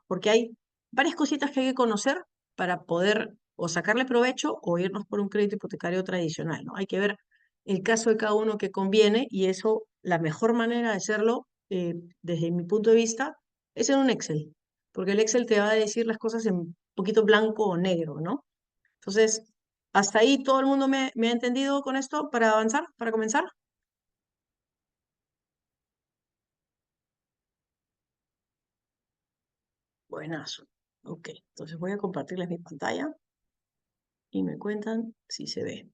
porque hay varias cositas que hay que conocer para poder o sacarle provecho o irnos por un crédito hipotecario tradicional, ¿no? Hay que ver el caso de cada uno que conviene y eso, la mejor manera de hacerlo, desde mi punto de vista, es en un Excel, porque el Excel te va a decir las cosas en un poquito blanco o negro, ¿no? Entonces, hasta ahí todo el mundo me ha entendido con esto para avanzar, para comenzar. Buenazo. Ok, entonces voy a compartirles mi pantalla y me cuentan si se ve.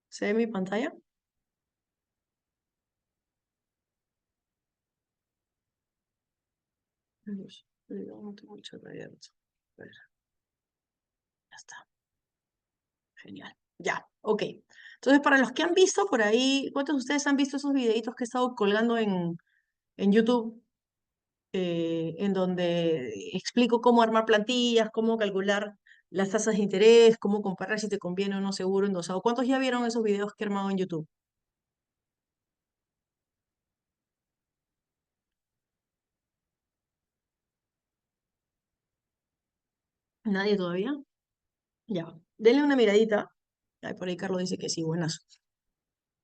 ¿Se ve mi pantalla? Dios, no tengo el chat abierto. A ver, ya está. Genial. Ya, ok. Entonces, para los que han visto por ahí, ¿cuántos de ustedes han visto esos videitos que he estado colgando en YouTube? En donde explico cómo armar plantillas, cómo calcular las tasas de interés, cómo comparar si te conviene o no seguro endosado. ¿Cuántos ya vieron esos videos que he armado en YouTube? ¿Nadie todavía? Ya. Denle una miradita. Ay, por ahí Carlos dice que sí, buenas.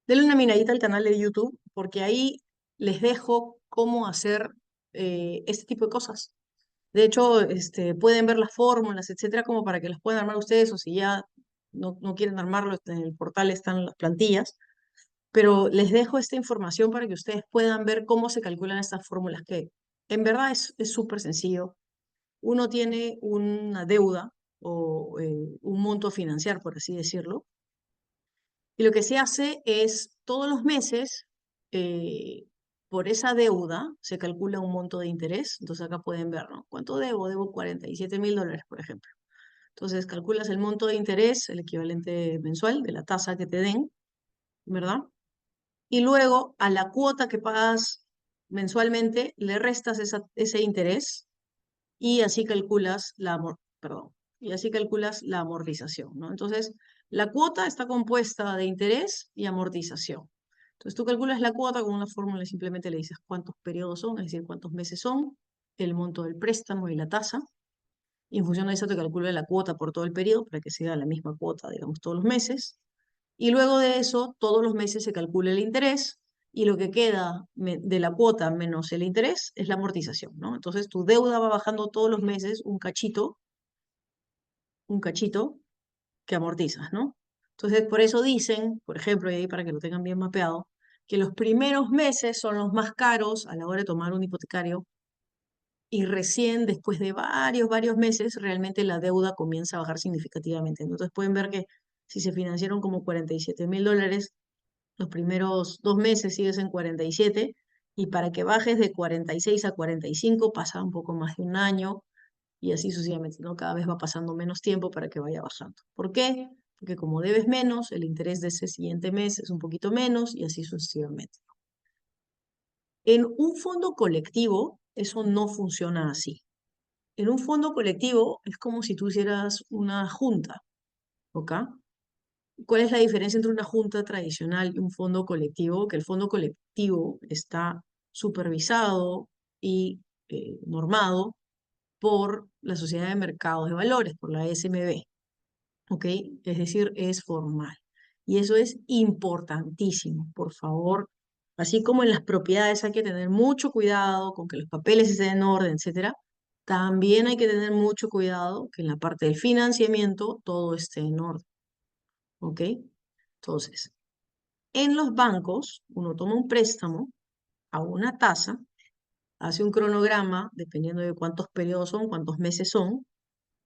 Denle una miradita al canal de YouTube, porque ahí les dejo cómo hacer este tipo de cosas. De hecho, pueden ver las fórmulas, etcétera, como para que las puedan armar ustedes, o si ya no quieren armarlo, en el portal están las plantillas. Pero les dejo esta información para que ustedes puedan ver cómo se calculan estas fórmulas, que en verdad es súper sencillo. Uno tiene una deuda o un monto a financiar, por así decirlo, y lo que se hace es todos los meses, eh, por esa deuda, se calcula un monto de interés. Entonces acá pueden ver, ¿no? ¿Cuánto debo? Debo $47.000, por ejemplo. Entonces calculas el monto de interés, el equivalente mensual de la tasa que te den, ¿verdad? Y luego a la cuota que pagas mensualmente le restas ese interés y así calculas perdón, y así calculas la amortización, ¿no? Entonces, la cuota está compuesta de interés y amortización. Entonces, tú calculas la cuota con una fórmula y simplemente le dices cuántos periodos son, es decir, cuántos meses son, el monto del préstamo y la tasa. Y en función de eso te calcula la cuota por todo el periodo para que sea la misma cuota, digamos, todos los meses. Y luego de eso, todos los meses se calcula el interés y lo que queda de la cuota menos el interés es la amortización, ¿no? Entonces tu deuda va bajando todos los meses un cachito que amortizas, ¿no? Entonces por eso dicen, por ejemplo, y ahí para que lo tengan bien mapeado, que los primeros meses son los más caros a la hora de tomar un hipotecario y recién después de varios meses realmente la deuda comienza a bajar significativamente. Entonces pueden ver que si se financiaron como $47.000, los primeros 2 meses sigues en 47 y para que bajes de 46 a 45 pasa un poco más de un año y así sucesivamente, ¿no? Cada vez va pasando menos tiempo para que vaya bajando. ¿Por qué? Porque como debes menos, el interés de ese siguiente mes es un poquito menos y así sucesivamente. En un fondo colectivo, eso no funciona así. En un fondo colectivo es como si tú hicieras una junta, ¿ok? ¿Cuál es la diferencia entre una junta tradicional y un fondo colectivo? Que el fondo colectivo está supervisado y normado por la Sociedad de Mercados de Valores, por la SMB, ¿ok? Es decir, es formal. Y eso es importantísimo, por favor. Así como en las propiedades hay que tener mucho cuidado con que los papeles estén en orden, etcétera, también hay que tener mucho cuidado que en la parte del financiamiento todo esté en orden, ¿ok? Entonces, en los bancos, uno toma un préstamo a una tasa, hace un cronograma, dependiendo de cuántos periodos son, cuántos meses son,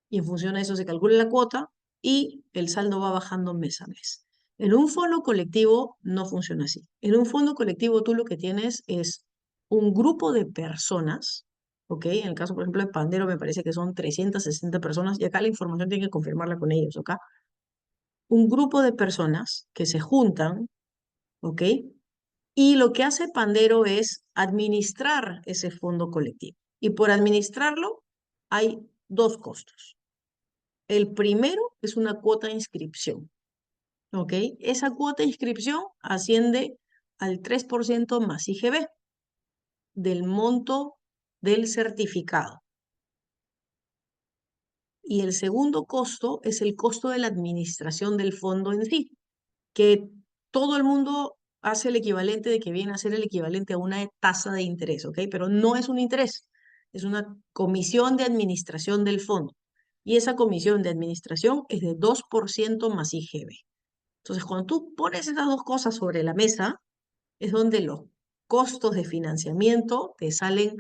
y en función de eso se calcula la cuota y el saldo va bajando mes a mes. En un fondo colectivo no funciona así. En un fondo colectivo tú lo que tienes es un grupo de personas, ¿ok? En el caso, por ejemplo, de Pandero me parece que son 360 personas y acá la información tiene que confirmarla con ellos, ¿ok? Un grupo de personas que se juntan, ¿ok? Y lo que hace Pandero es administrar ese fondo colectivo. Y por administrarlo hay dos costos. El primero es una cuota de inscripción, ¿ok? Esa cuota de inscripción asciende al 3% más IGB del monto del certificado. Y el segundo costo es el costo de la administración del fondo en sí, que todo el mundo hace el equivalente de que viene a ser el equivalente a una tasa de interés, ¿ok? Pero no es un interés, es una comisión de administración del fondo. Y esa comisión de administración es de 2% más IGB. Entonces, cuando tú pones esas dos cosas sobre la mesa, es donde los costos de financiamiento te salen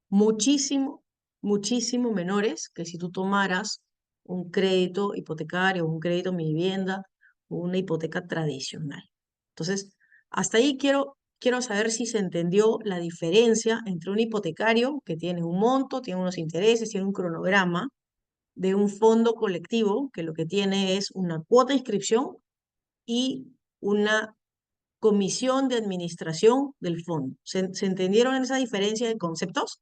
muchísimo, muchísimo menores que si tú tomaras un crédito hipotecario, un crédito en mi vivienda o una hipoteca tradicional. Entonces, hasta ahí quiero saber si se entendió la diferencia entre un hipotecario que tiene un monto, tiene unos intereses, tiene un cronograma, de un fondo colectivo que lo que tiene es una cuota de inscripción y una comisión de administración del fondo. ¿Se entendieron esa diferencia de conceptos?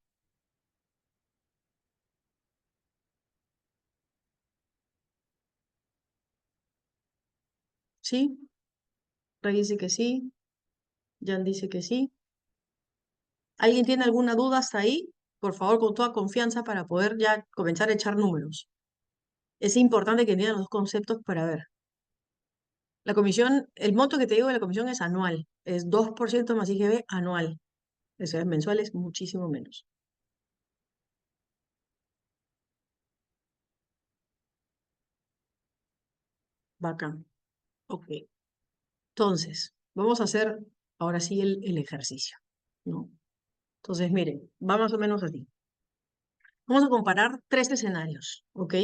Sí, Rey dice que sí, Jan dice que sí. ¿Alguien tiene alguna duda hasta ahí? Por favor, con toda confianza para poder ya comenzar a echar números. Es importante que entiendan los dos conceptos para ver. La comisión, el monto que te digo de la comisión es anual, es 2% más IGB anual. Eso es mensual, es muchísimo menos. Bacán. Ok. Entonces, vamos a hacer ahora sí el ejercicio, ¿no? Entonces, miren, va más o menos así. Vamos a comparar tres escenarios, ¿ok?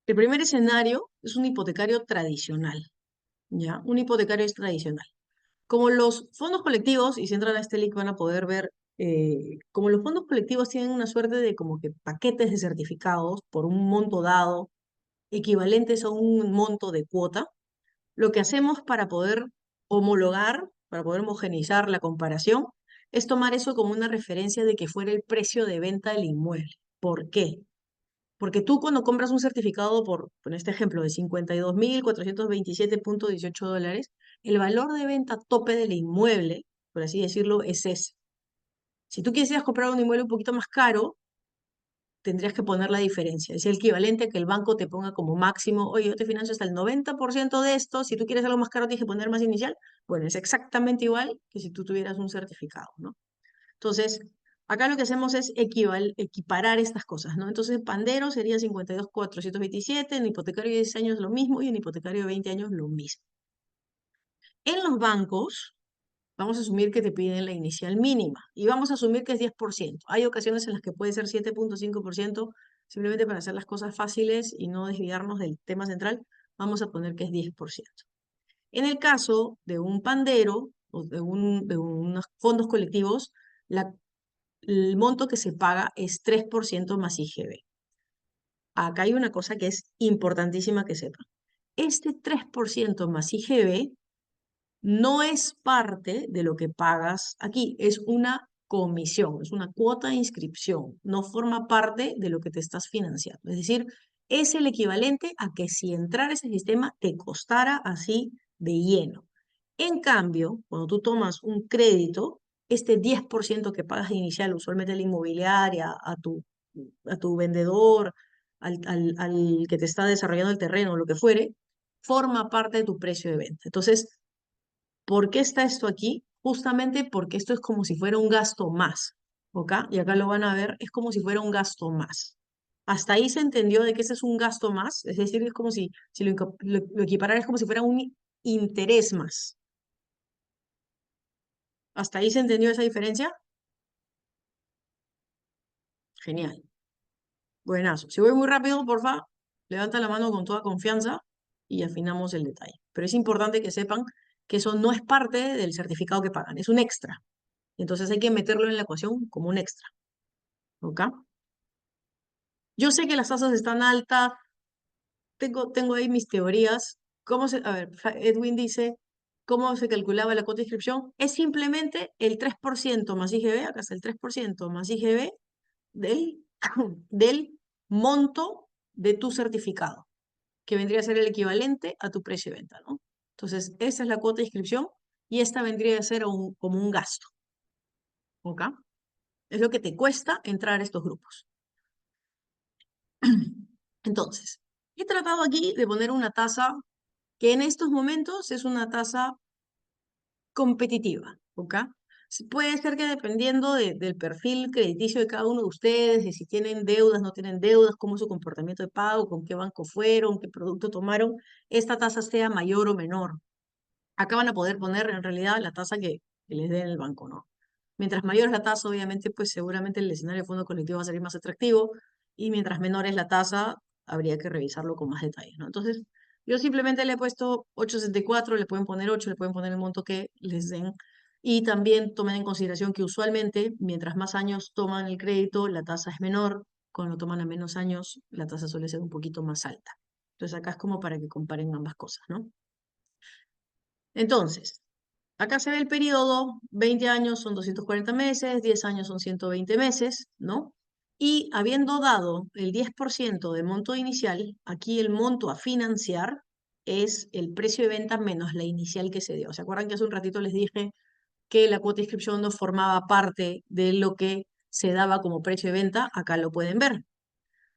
El primer escenario es un hipotecario tradicional, ¿ya? Un hipotecario es tradicional. Como los fondos colectivos, y si entran a este link van a poder ver, como los fondos colectivos tienen una suerte de como que paquetes de certificados por un monto dado, equivalentes a un monto de cuota, lo que hacemos para poder homologar, para poder homogeneizar la comparación, es tomar eso como una referencia de que fuera el precio de venta del inmueble. ¿Por qué? Porque tú cuando compras un certificado por este ejemplo, de 52.427.18 dólares, el valor de venta tope del inmueble, por así decirlo, es ese. Si tú quisieras comprar un inmueble un poquito más caro, tendrías que poner la diferencia. Es el equivalente a que el banco te ponga como máximo, oye, yo te financio hasta el 90% de esto, si tú quieres algo más caro tienes que poner más inicial. Bueno, es exactamente igual que si tú tuvieras un certificado, ¿no? Entonces, acá lo que hacemos es equiparar estas cosas, ¿no? Entonces, Pandero sería 52.427, en hipotecario de 10 años lo mismo y en hipotecario de 20 años lo mismo. En los bancos, vamos a asumir que te piden la inicial mínima y vamos a asumir que es 10%. Hay ocasiones en las que puede ser 7.5%, simplemente para hacer las cosas fáciles y no desviarnos del tema central, vamos a poner que es 10%. En el caso de un pandero o de unos fondos colectivos, el monto que se paga es 3% más IGB. Acá hay una cosa que es importantísima que sepan. Este 3% más IGB no es parte de lo que pagas aquí, es una comisión, es una cuota de inscripción, no forma parte de lo que te estás financiando. Es decir, es el equivalente a que si entrar a ese sistema te costara así de lleno. En cambio, cuando tú tomas un crédito, este 10% que pagas de inicial, usualmente a la inmobiliaria, a tu vendedor, al que te está desarrollando el terreno, lo que fuere, forma parte de tu precio de venta. Entonces, ¿por qué está esto aquí? Justamente porque esto es como si fuera un gasto más, ¿ok? Y acá lo van a ver, es como si fuera un gasto más. Hasta ahí se entendió de que ese es un gasto más, es decir, es como si lo equiparara, es como si fuera un interés más. ¿Hasta ahí se entendió esa diferencia? Genial. Buenazo. Si voy muy rápido, porfa, levanta la mano con toda confianza y afinamos el detalle. Pero es importante que sepan que eso no es parte del certificado que pagan, es un extra. Entonces hay que meterlo en la ecuación como un extra. ¿Ok? Yo sé que las tasas están altas, tengo ahí mis teorías. A ver, Edwin dice, ¿cómo se calculaba la cuota de inscripción? Es simplemente el 3% más IGB, acá está el 3% más IGB del, del monto de tu certificado, que vendría a ser el equivalente a tu precio de venta, ¿no? Entonces, esa es la cuota de inscripción y esta vendría a ser como un gasto, ¿ok? Es lo que te cuesta entrar a estos grupos. Entonces, he tratado aquí de poner una tasa que en estos momentos es una tasa competitiva, ¿ok? Puede ser que dependiendo del perfil crediticio de cada uno de ustedes, de si tienen deudas, no tienen deudas, cómo es su comportamiento de pago, con qué banco fueron, qué producto tomaron, esta tasa sea mayor o menor. Acá van a poder poner en realidad la tasa que les dé el banco, ¿no? Mientras mayor es la tasa, obviamente, pues seguramente el escenario de fondo colectivo va a salir más atractivo y mientras menor es la tasa, habría que revisarlo con más detalle, ¿no? Entonces, yo simplemente le he puesto 8,64, le pueden poner 8, le pueden poner el monto que les den y también tomen en consideración que usualmente, mientras más años toman el crédito, la tasa es menor, cuando toman a menos años, la tasa suele ser un poquito más alta. Entonces, acá es como para que comparen ambas cosas, ¿no? Entonces, acá se ve el periodo, 20 años son 240 meses, 10 años son 120 meses, ¿no? Y habiendo dado el 10% de monto inicial, aquí el monto a financiar es el precio de venta menos la inicial que se dio. ¿Se acuerdan que hace un ratito les dije que la cuota de inscripción no formaba parte de lo que se daba como precio de venta? Acá lo pueden ver,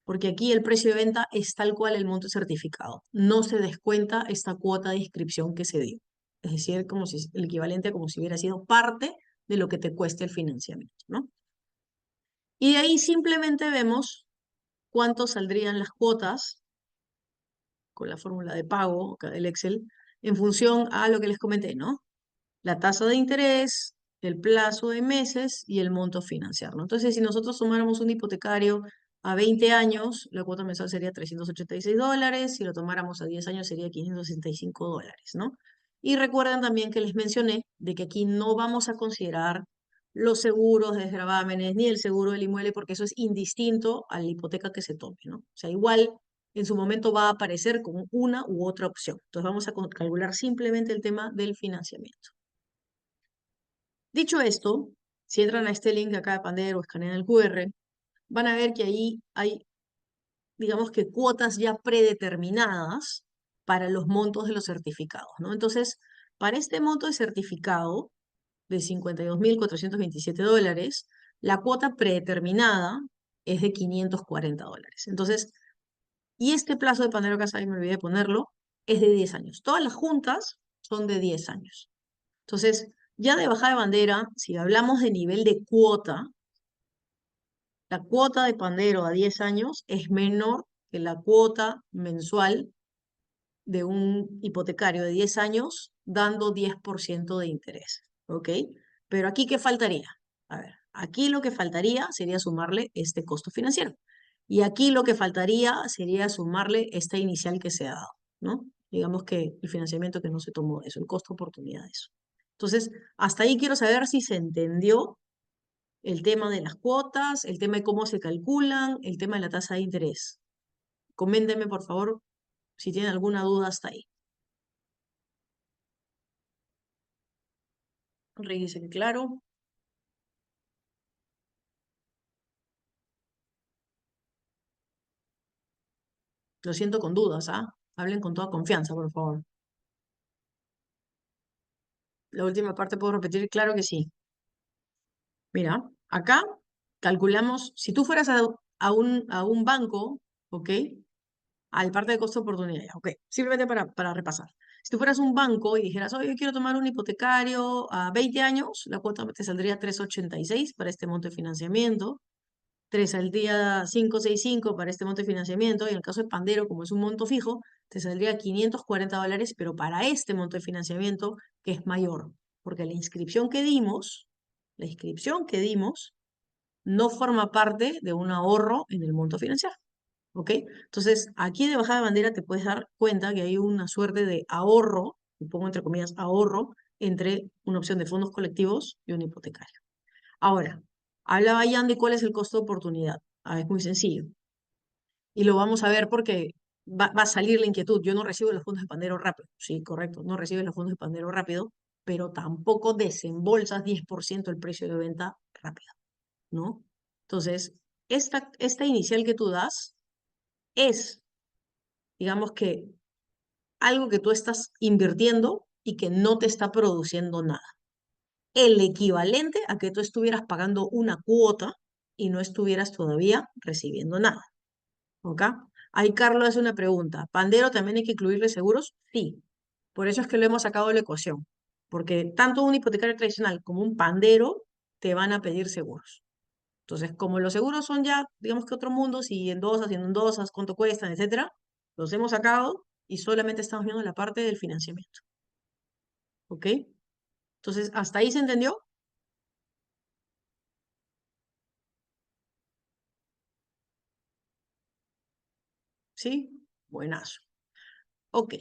porque aquí el precio de venta es tal cual el monto certificado. No se descuenta esta cuota de inscripción que se dio. Es decir, como si, el equivalente a como si hubiera sido parte de lo que te cueste el financiamiento, ¿no? Y de ahí simplemente vemos cuánto saldrían las cuotas con la fórmula de pago acá del Excel en función a lo que les comenté, ¿no? La tasa de interés, el plazo de meses y el monto a financiar, ¿no? Entonces, si nosotros sumáramos un hipotecario a 20 años, la cuota mensual sería $386, si lo tomáramos a 10 años sería $565, ¿no? Y recuerden también que les mencioné de que aquí no vamos a considerar los seguros, desgravámenes, ni el seguro del inmueble, porque eso es indistinto a la hipoteca que se tome, ¿no? O sea, igual en su momento va a aparecer como una u otra opción. Entonces vamos a calcular simplemente el tema del financiamiento. Dicho esto, si entran a este link de acá de Pandero o escanean el QR, van a ver que ahí hay, digamos que cuotas ya predeterminadas para los montos de los certificados, ¿no? Entonces, para este monto de certificado de $52,427, la cuota predeterminada es de $540. Entonces, y este plazo de Pandero Casa, ahí me olvidé de ponerlo, es de 10 años. Todas las juntas son de 10 años. Entonces, ya de bajada de bandera, si hablamos de nivel de cuota, la cuota de Pandero a 10 años es menor que la cuota mensual de un hipotecario de 10 años, dando 10% de interés. ¿Ok? Pero aquí, ¿qué faltaría? A ver, aquí lo que faltaría sería sumarle este costo financiero. Y aquí lo que faltaría sería sumarle esta inicial que se ha dado, ¿no? Digamos que el financiamiento que no se tomó de eso, el costo oportunidad de eso. Entonces, hasta ahí quiero saber si se entendió el tema de las cuotas, el tema de cómo se calculan, el tema de la tasa de interés. Coméntenme, por favor, si tienen alguna duda hasta ahí. Revisen claro. Lo siento con dudas, ¿ah? Hablen con toda confianza, por favor. La última parte puedo repetir, claro que sí. Mira, acá calculamos, si tú fueras a un banco, ¿ok? Al parte de costo de oportunidad, ya, ok. Simplemente para repasar. Si tú fueras un banco y dijeras, oye, yo quiero tomar un hipotecario a 20 años, la cuota te saldría 3,86 para este monto de financiamiento. 3 al día 565 para este monto de financiamiento, y en el caso de Pandero, como es un monto fijo, te saldría $540, pero para este monto de financiamiento que es mayor, porque la inscripción que dimos no forma parte de un ahorro en el monto financiero, ¿ok? Entonces, aquí de bajada de bandera te puedes dar cuenta que hay una suerte de ahorro, y pongo entre comillas ahorro, entre una opción de fondos colectivos y un hipotecario. Ahora, hablaba Jan de cuál es el costo de oportunidad. Es muy sencillo. Y lo vamos a ver porque va a salir la inquietud. Yo no recibo los fondos de Pandero rápido. Sí, correcto. No recibes los fondos de Pandero rápido, pero tampoco desembolsas 10% el precio de venta rápido, ¿no? Entonces, esta inicial que tú das es, digamos que, algo que tú estás invirtiendo y que no te está produciendo nada. el equivalente a que tú estuvieras pagando una cuota y no estuvieras todavía recibiendo nada. ¿Ok? Ahí Carlos hace una pregunta. ¿Pandero también hay que incluirle seguros? Sí. Por eso es que lo hemos sacado de la ecuación. Porque tanto un hipotecario tradicional como un pandero te van a pedir seguros. Entonces, como los seguros son ya, digamos que otro mundo, si endosas, si no endosas, cuánto cuestan, etcétera, los hemos sacado y solamente estamos viendo la parte del financiamiento. ¿Ok? Entonces, ¿hasta ahí se entendió? ¿Sí? Buenazo. Ok.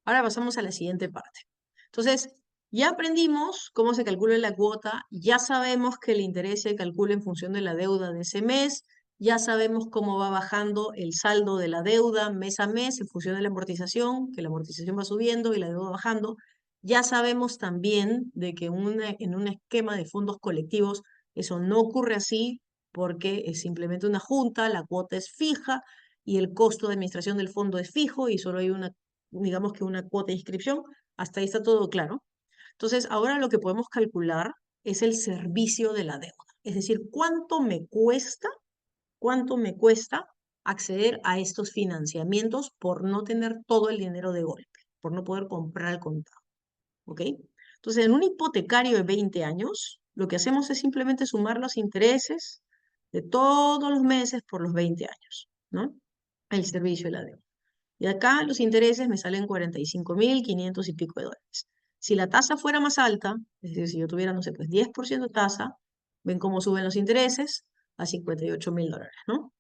Ahora pasamos a la siguiente parte. Entonces, ya aprendimos cómo se calcula la cuota, ya sabemos que el interés se calcula en función de la deuda de ese mes, ya sabemos cómo va bajando el saldo de la deuda mes a mes en función de la amortización, que la amortización va subiendo y la deuda bajando. Ya sabemos también de que en un esquema de fondos colectivos eso no ocurre así porque es simplemente una junta, la cuota es fija y el costo de administración del fondo es fijo y solo hay una, digamos que una cuota de inscripción. Hasta ahí está todo claro. Entonces, ahora lo que podemos calcular es el servicio de la deuda. Es decir, cuánto me cuesta acceder a estos financiamientos por no tener todo el dinero de golpe, por no poder comprar al contado. ¿Ok? Entonces, en un hipotecario de 20 años, lo que hacemos es simplemente sumar los intereses de todos los meses por los 20 años, ¿no? El servicio de la deuda. Y acá los intereses me salen 45.500 y pico de dólares. Si la tasa fuera más alta, es decir, si yo tuviera, no sé, pues 10% de tasa, ven cómo suben los intereses a 58.000 dólares, ¿no?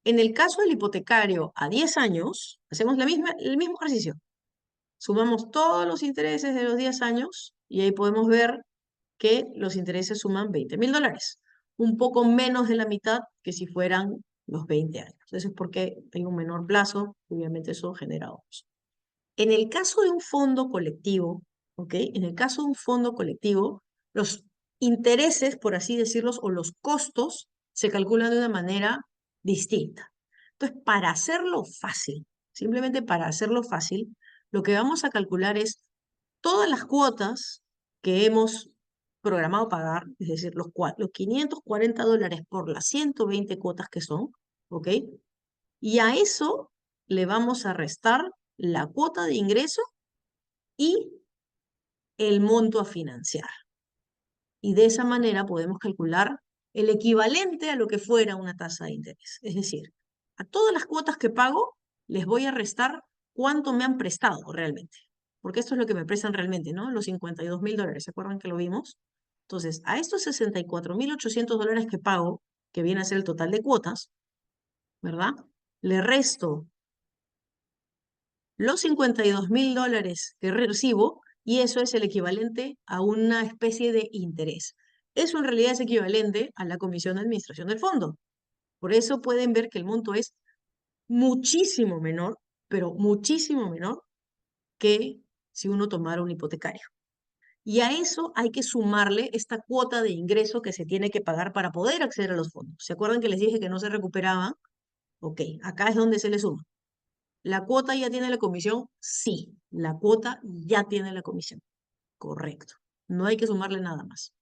En el caso del hipotecario a 10 años, hacemos el mismo ejercicio. Sumamos todos los intereses de los 10 años y ahí podemos ver que los intereses suman 20.000 dólares. Un poco menos de la mitad que si fueran los 20 años. Eso es porque hay un menor plazo, obviamente eso genera ahorros. En el caso de un fondo colectivo, ¿ok? En el caso de un fondo colectivo, los intereses, por así decirlos, o los costos se calculan de una manera distinta. Entonces, para hacerlo fácil, simplemente para hacerlo fácil, lo que vamos a calcular es todas las cuotas que hemos programado pagar, es decir, los 540 dólares por las 120 cuotas que son, ¿ok? Y a eso le vamos a restar la cuota de ingreso y el monto a financiar. Y de esa manera podemos calcular el equivalente a lo que fuera una tasa de interés. Es decir, a todas las cuotas que pago les voy a restar cuánto me han prestado realmente. Porque esto es lo que me prestan realmente, ¿no? Los 52.000 dólares, ¿se acuerdan que lo vimos? Entonces, a estos 64.800 dólares que pago, que viene a ser el total de cuotas, ¿verdad? Le resto los 52.000 dólares que recibo y eso es el equivalente a una especie de interés. Eso en realidad es equivalente a la comisión de administración del fondo. Por eso pueden ver que el monto es muchísimo menor, pero muchísimo menor que si uno tomara un hipotecario. Y a eso hay que sumarle esta cuota de ingreso que se tiene que pagar para poder acceder a los fondos. ¿Se acuerdan que les dije que no se recuperaban? Ok, acá es donde se le suma. ¿La cuota ya tiene la comisión? Sí, la cuota ya tiene la comisión. Correcto. No hay que sumarle nada más.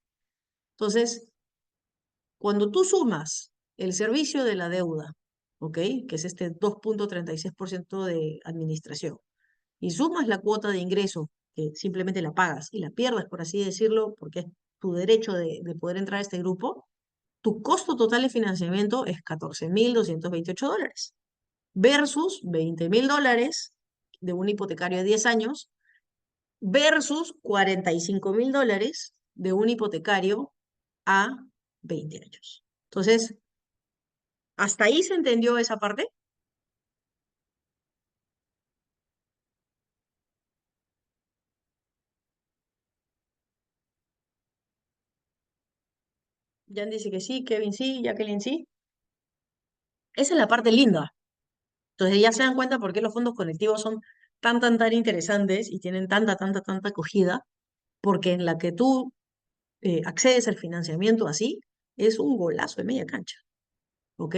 Entonces, cuando tú sumas el servicio de la deuda, ¿ok? Que es este 2,36% de administración, y sumas la cuota de ingreso, que simplemente la pagas y la pierdes, por así decirlo, porque es tu derecho de poder entrar a este grupo, tu costo total de financiamiento es 14.228 dólares versus 20.000 dólares de un hipotecario de 10 años versus 45.000 dólares de un hipotecario a 20 años. Entonces, ¿hasta ahí se entendió esa parte? Jan dice que sí, Kevin sí, Jacqueline sí. Esa es la parte linda. Entonces ya se dan cuenta por qué los fondos colectivos son tan interesantes y tienen tanta acogida, porque en la que tú accedes al financiamiento así, es un golazo de media cancha, ¿ok?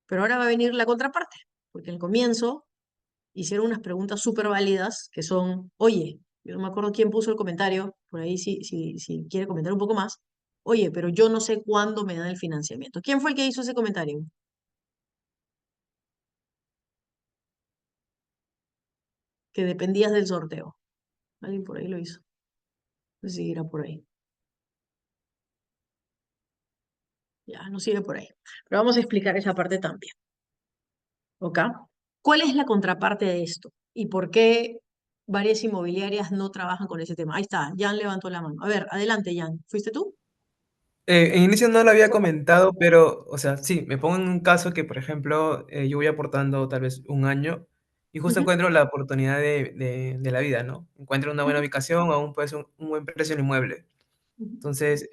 Pero ahora va a venir la contraparte, porque al comienzo hicieron unas preguntas súper válidas que son, oye, Yo no me acuerdo quién puso el comentario, por ahí si quiere comentar un poco más. Oye, pero yo no sé cuándo me dan el financiamiento. ¿Quién fue el que hizo ese comentario? Que dependías del sorteo. Alguien por ahí lo hizo. No sé si era por ahí. Ya, no sigue por ahí. Pero vamos a explicar esa parte también. ¿Ok? ¿Cuál es la contraparte de esto? ¿Y por qué varias inmobiliarias no trabajan con ese tema? Ahí está, Jan levantó la mano. A ver, adelante, Jan. ¿Fuiste tú? En inicio no lo había comentado, pero, o sea, sí, me pongo en un caso que, por ejemplo, yo voy aportando tal vez un año y justo Ujú, encuentro la oportunidad de la vida, ¿no? Encuentro una buena ujú, ubicación, aún pues un buen precio en inmueble. ujú. Entonces,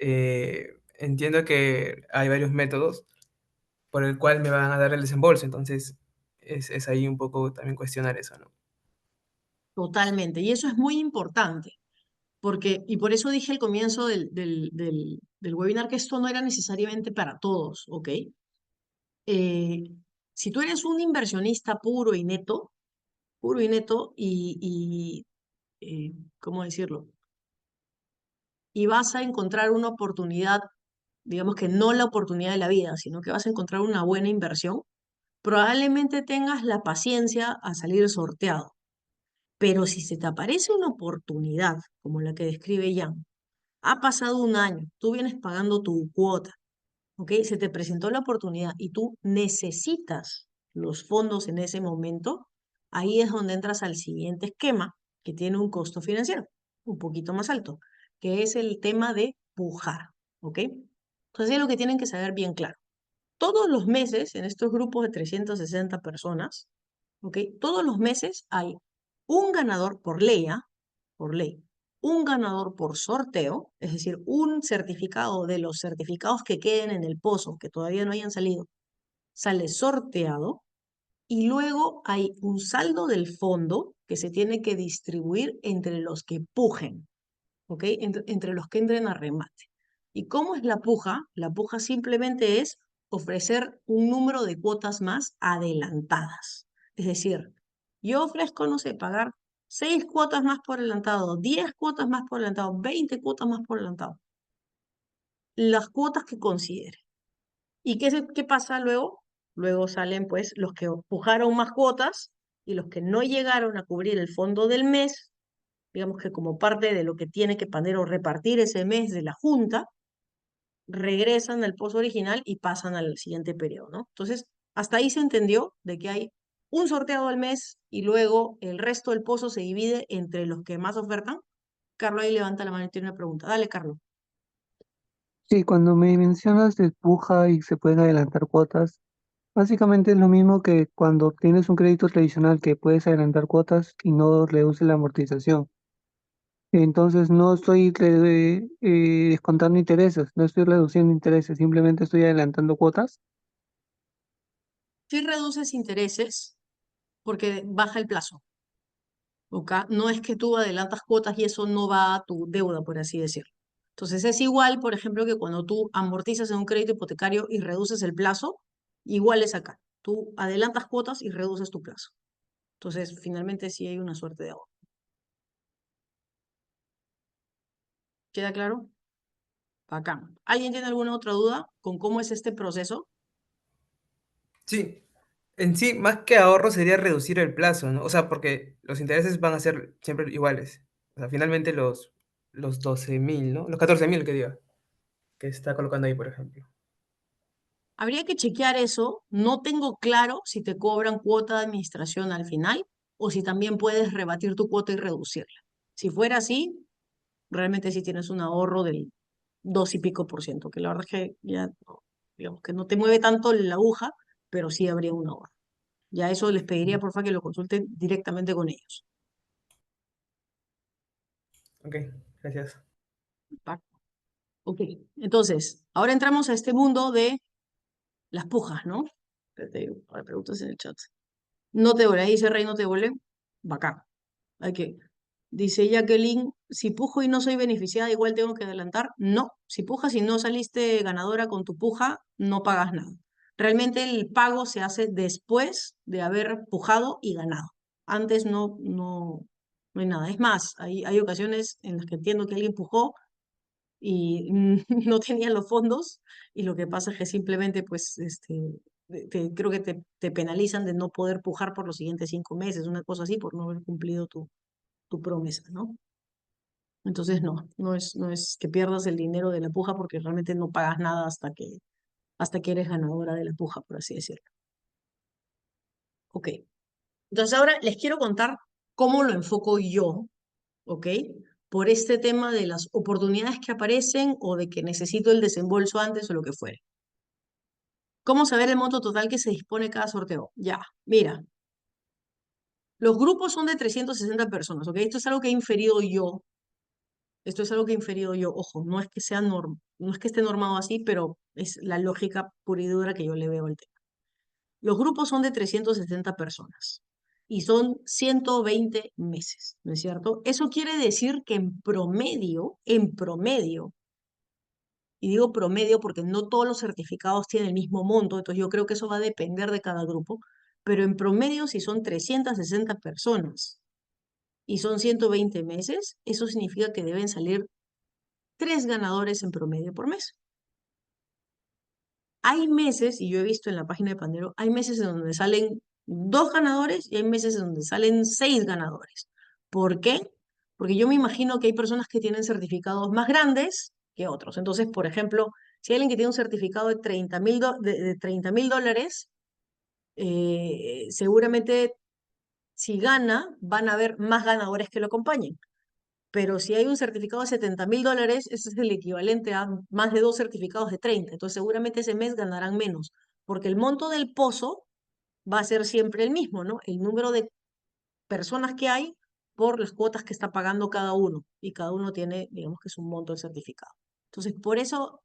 entiendo que hay varios métodos por el cual me van a dar el desembolso, entonces es ahí un poco también cuestionar eso, ¿no? Totalmente. Y eso es muy importante, porque, y por eso dije al comienzo del webinar que esto no era necesariamente para todos, ¿ok? Eh, si tú eres un inversionista puro y neto, ¿cómo decirlo? Y vas a encontrar una oportunidad, digamos que no la oportunidad de la vida, sino que vas a encontrar una buena inversión, probablemente tengas la paciencia a salir sorteado. Pero si se te aparece una oportunidad, como la que describe Jan, ha pasado un año, tú vienes pagando tu cuota, ¿ok? Se te presentó la oportunidad y tú necesitas los fondos en ese momento, ahí es donde entras al siguiente esquema que tiene un costo financiero un poquito más alto, que es el tema de pujar, ¿ok? Entonces es lo que tienen que saber bien claro. Todos los meses, en estos grupos de 360 personas, ¿ok? Todos los meses hay un ganador por ley, ¿ah? Por ley. Un ganador por sorteo, es decir, un certificado de los certificados que queden en el pozo, que todavía no hayan salido, sale sorteado y luego hay un saldo del fondo que se tiene que distribuir entre los que pujen. ¿Ok? Entre los que entren a remate. ¿Y cómo es la puja? La puja simplemente es ofrecer un número de cuotas más adelantadas. Es decir, yo ofrezco, no sé, pagar 6 cuotas más por adelantado, 10 cuotas más por adelantado, 20 cuotas más por adelantado. Las cuotas que considere. ¿Y qué pasa luego? Luego salen pues los que pujaron más cuotas y los que no llegaron a cubrir el fondo del mes, digamos que como parte de lo que tiene que poner o repartir ese mes de la junta, regresan al pozo original y pasan al siguiente periodo, ¿no? Entonces, hasta ahí se entendió de que hay un sorteado al mes y luego el resto del pozo se divide entre los que más ofertan. Carlos ahí levanta la mano y tiene una pregunta. Dale, Carlos. Sí, cuando me mencionas de puja y se pueden adelantar cuotas, básicamente es lo mismo que cuando obtienes un crédito tradicional que puedes adelantar cuotas y no reduce la amortización. Entonces no estoy descontando intereses, no estoy reduciendo intereses, simplemente estoy adelantando cuotas. Si reduces intereses porque baja el plazo, ¿ok? No es que tú adelantas cuotas y eso no va a tu deuda, por así decirlo. Entonces es igual, por ejemplo, que cuando tú amortizas en un crédito hipotecario y reduces el plazo, igual es acá. Tú adelantas cuotas y reduces tu plazo. Entonces, finalmente sí hay una suerte de ahorro. ¿Queda claro? Acá. ¿Alguien tiene alguna otra duda con cómo es este proceso? Sí, en sí, más que ahorro sería reducir el plazo, ¿no? O sea, porque los intereses van a ser siempre iguales. O sea, finalmente los 12.000, ¿no? Los 14.000 que diga, que está colocando ahí, por ejemplo. Habría que chequear eso. No tengo claro si te cobran cuota de administración al final o si también puedes rebatir tu cuota y reducirla. Si fuera así, realmente sí tienes un ahorro del 2 y pico %, que la verdad es que ya, digamos que no te mueve tanto la aguja, pero sí habría un ahorro. Ya eso les pediría, porfa, que lo consulten directamente con ellos. Ok, gracias. ¿Va? Ok, entonces, ahora entramos a este mundo de las pujas, ¿no? Espérate, ahora preguntas en el chat. No te vuelve, ahí dice Rey, no te vuelve. Bacán. Hay que, dice Jacqueline, si pujo y no soy beneficiada, igual tengo que adelantar. No, si pujas y no saliste ganadora con tu puja, no pagas nada. Realmente el pago se hace después de haber pujado y ganado. Antes no, no hay nada. Es más, hay ocasiones en las que entiendo que alguien empujó y no tenían los fondos y lo que pasa es que simplemente pues creo que te penalizan de no poder pujar por los siguientes 5 meses, una cosa así, por no haber cumplido tu promesa, ¿no? Entonces no es que pierdas el dinero de la puja porque realmente no pagas nada hasta que eres ganadora de la puja, por así decirlo. Ok, entonces ahora les quiero contar cómo lo enfoco yo, ¿ok? Por este tema de las oportunidades que aparecen o de que necesito el desembolso antes o lo que fuere. ¿Cómo saber el monto total que se dispone cada sorteo? Ya, mira, los grupos son de 360 personas, ¿ok? Esto es algo que he inferido yo. Esto es algo que he inferido yo. Ojo, no es que esté normado así, pero es la lógica pura y dura que yo le veo al tema. Los grupos son de 360 personas y son 120 meses, ¿no es cierto? Eso quiere decir que en promedio, y digo promedio porque no todos los certificados tienen el mismo monto, entonces yo creo que eso va a depender de cada grupo, pero en promedio si son 360 personas y son 120 meses, eso significa que deben salir 3 ganadores en promedio por mes. Hay meses, y yo he visto en la página de Pandero, hay meses en donde salen 2 ganadores y hay meses en donde salen 6 ganadores. ¿Por qué? Porque yo me imagino que hay personas que tienen certificados más grandes que otros. Entonces, por ejemplo, si hay alguien que tiene un certificado de 30.000 dólares, seguramente si gana, van a haber más ganadores que lo acompañen. Pero si hay un certificado de 70.000 dólares, ese es el equivalente a más de 2 certificados de 30. Entonces seguramente ese mes ganarán menos, porque el monto del pozo va a ser siempre el mismo, ¿no? El número de personas que hay por las cuotas que está pagando cada uno. Y cada uno tiene, digamos que es un monto del certificado. Entonces, por eso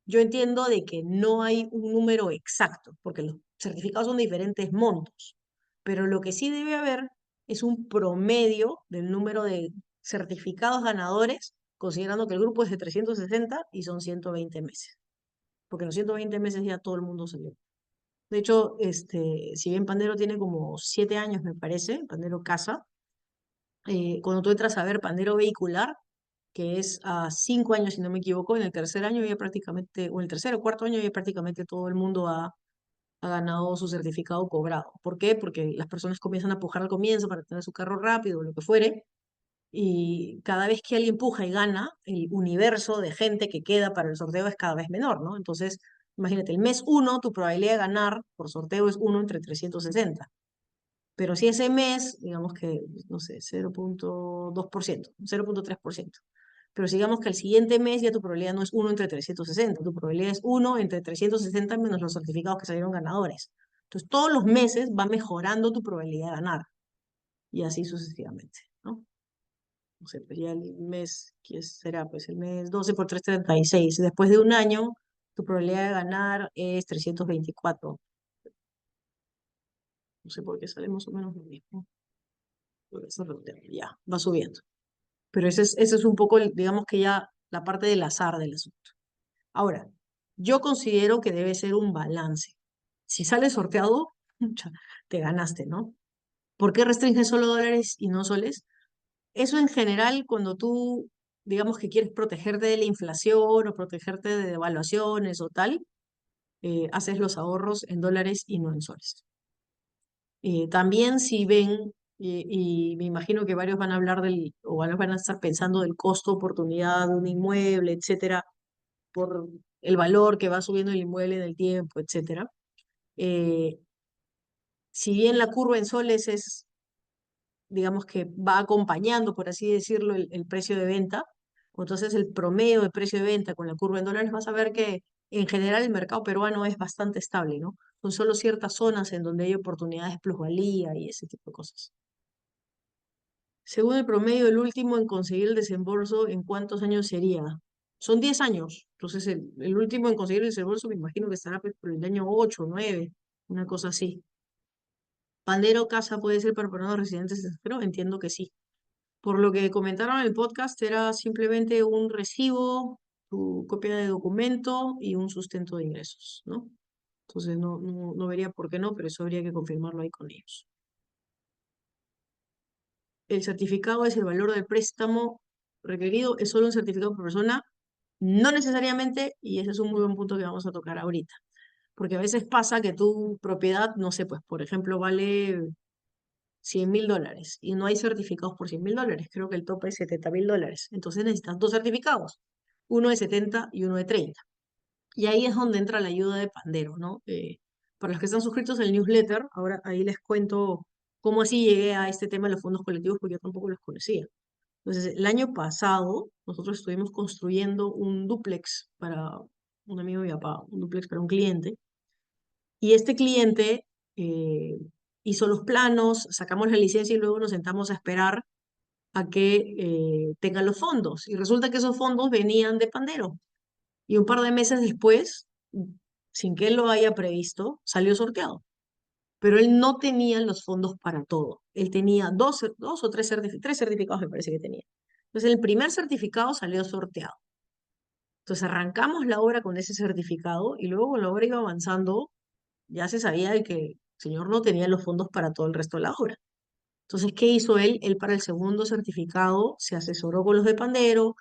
yo entiendo de que no hay un número exacto, porque los certificados son de diferentes montos, pero lo que sí debe haber es un promedio del número de certificados ganadores, considerando que el grupo es de 360 y son 120 meses, porque en los 120 meses ya todo el mundo salió. De hecho, si bien Pandero tiene como 7 años, me parece, Pandero Casa, cuando tú entras a ver Pandero Vehicular, que es a 5 años, si no me equivoco, en el tercer año ya prácticamente, o en el tercer o cuarto año ya prácticamente todo el mundo ha ganado su certificado cobrado. ¿Por qué? Porque las personas comienzan a pujar al comienzo para tener su carro rápido o lo que fuere, y cada vez que alguien puja y gana, el universo de gente que queda para el sorteo es cada vez menor, ¿no? Entonces, imagínate, el mes 1, tu probabilidad de ganar por sorteo es 1 entre 360. Pero si ese mes, digamos que, no sé, 0,2%, 0,3%. Pero sigamos que el siguiente mes ya tu probabilidad no es 1 entre 360, tu probabilidad es 1 entre 360 menos los certificados que salieron ganadores. Entonces, todos los meses va mejorando tu probabilidad de ganar y así sucesivamente, ¿no? No sé, pues ya el mes, ¿qué será? Pues el mes 12 por 3, 36. Después de un año, tu probabilidad de ganar es 324. No sé por qué sale más o menos lo mismo. Por eso ya, va subiendo. Pero ese es un poco, digamos que ya la parte del azar del asunto. Ahora, yo considero que debe ser un balance. Si sale sorteado, mucha, te ganaste, ¿no? ¿Por qué restringes solo dólares y no soles? Eso en general, cuando tú, digamos que quieres protegerte de la inflación o protegerte de devaluaciones o tal, haces los ahorros en dólares y no en soles. También si ven, y me imagino que varios van a hablar o van a estar pensando del costo oportunidad de un inmueble, etcétera, por el valor que va subiendo el inmueble en el tiempo, etcétera. Eh, si bien la curva en soles es, digamos que va acompañando, por así decirlo, el precio de venta, entonces el promedio de precio de venta con la curva en dólares, vas a ver que en general el mercado peruano es bastante estable, ¿no? Son solo ciertas zonas en donde hay oportunidades de plusvalía y ese tipo de cosas. Según el promedio, el último en conseguir el desembolso, ¿en cuántos años sería? Son 10 años. Entonces, el último en conseguir el desembolso, me imagino que estará pues, por el año 8, 9, una cosa así. ¿Pandero casa puede ser para peruanos residentes extranjeros? Entiendo que sí. Por lo que comentaron en el podcast, era simplemente un recibo, tu copia de documento y un sustento de ingresos, ¿no? Entonces, no vería por qué no, pero eso habría que confirmarlo ahí con ellos. el certificado es el valor del préstamo requerido, es solo un certificado por persona, no necesariamente, y ese es un muy buen punto que vamos a tocar ahorita. Porque a veces pasa que tu propiedad, no sé, pues por ejemplo, vale $100.000 y no hay certificados por $100.000. Creo que el tope es $70.000. Entonces necesitas dos certificados, uno de 70 y uno de 30. Y ahí es donde entra la ayuda de Pandero, ¿no? Para los que están suscritos al newsletter, ahora ahí les cuento cómo así llegué a este tema de los fondos colectivos, porque yo tampoco los conocía. Entonces, el año pasado nosotros estuvimos construyendo un dúplex para un amigo de mi papá, un dúplex para un cliente, y este cliente eh, hizo los planos, sacamos la licencia y luego nos sentamos a esperar a que tengan los fondos. Y resulta que esos fondos venían de Pandero. Y un par de meses después, sin que él lo haya previsto, salió sorteado. Pero él no tenía los fondos para todo. Él tenía dos o tres certificados, me parece que tenía. Entonces, el primer certificado salió sorteado. Entonces, arrancamos la obra con ese certificado y luego con la obra iba avanzando, ya se sabía de que el señor no tenía los fondos para todo el resto de la obra. Entonces, ¿qué hizo él? Él para el segundo certificado se asesoró con los de Pandero,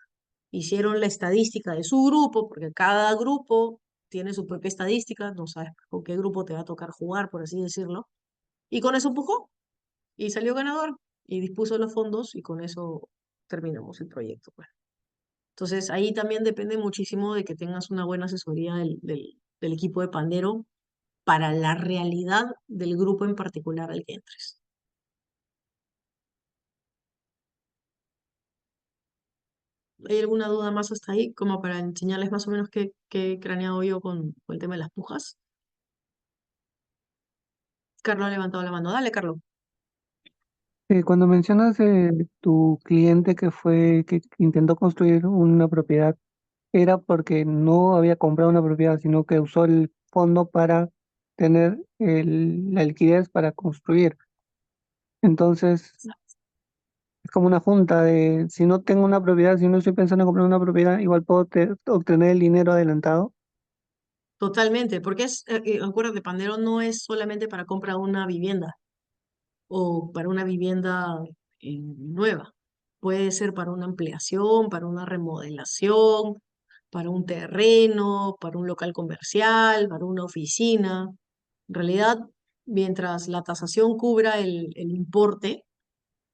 hicieron la estadística de su grupo, porque cada grupo tiene su propia estadística, no sabes con qué grupo te va a tocar jugar, por así decirlo, y con eso empujó y salió ganador y dispuso los fondos y con eso terminamos el proyecto, pues. Entonces ahí también depende muchísimo de que tengas una buena asesoría del equipo de Pandero para la realidad del grupo en particular al que entres. ¿Hay alguna duda más hasta ahí? Como para enseñarles más o menos qué he craneado yo con el tema de las pujas. Carlos ha levantado la mano. Dale, Carlos. Cuando mencionas tu cliente que intentó construir una propiedad, ¿era porque no había comprado una propiedad, sino que usó el fondo para tener la liquidez para construir? Entonces, es como una junta de, si no tengo una propiedad, si no estoy pensando en comprar una propiedad, igual puedo obtener el dinero adelantado. Totalmente, porque acuérdate, Pandero no es solamente para comprar una vivienda o para una vivienda nueva. Puede ser para una ampliación, para una remodelación, para un terreno, para un local comercial, para una oficina. En realidad, mientras la tasación cubra el importe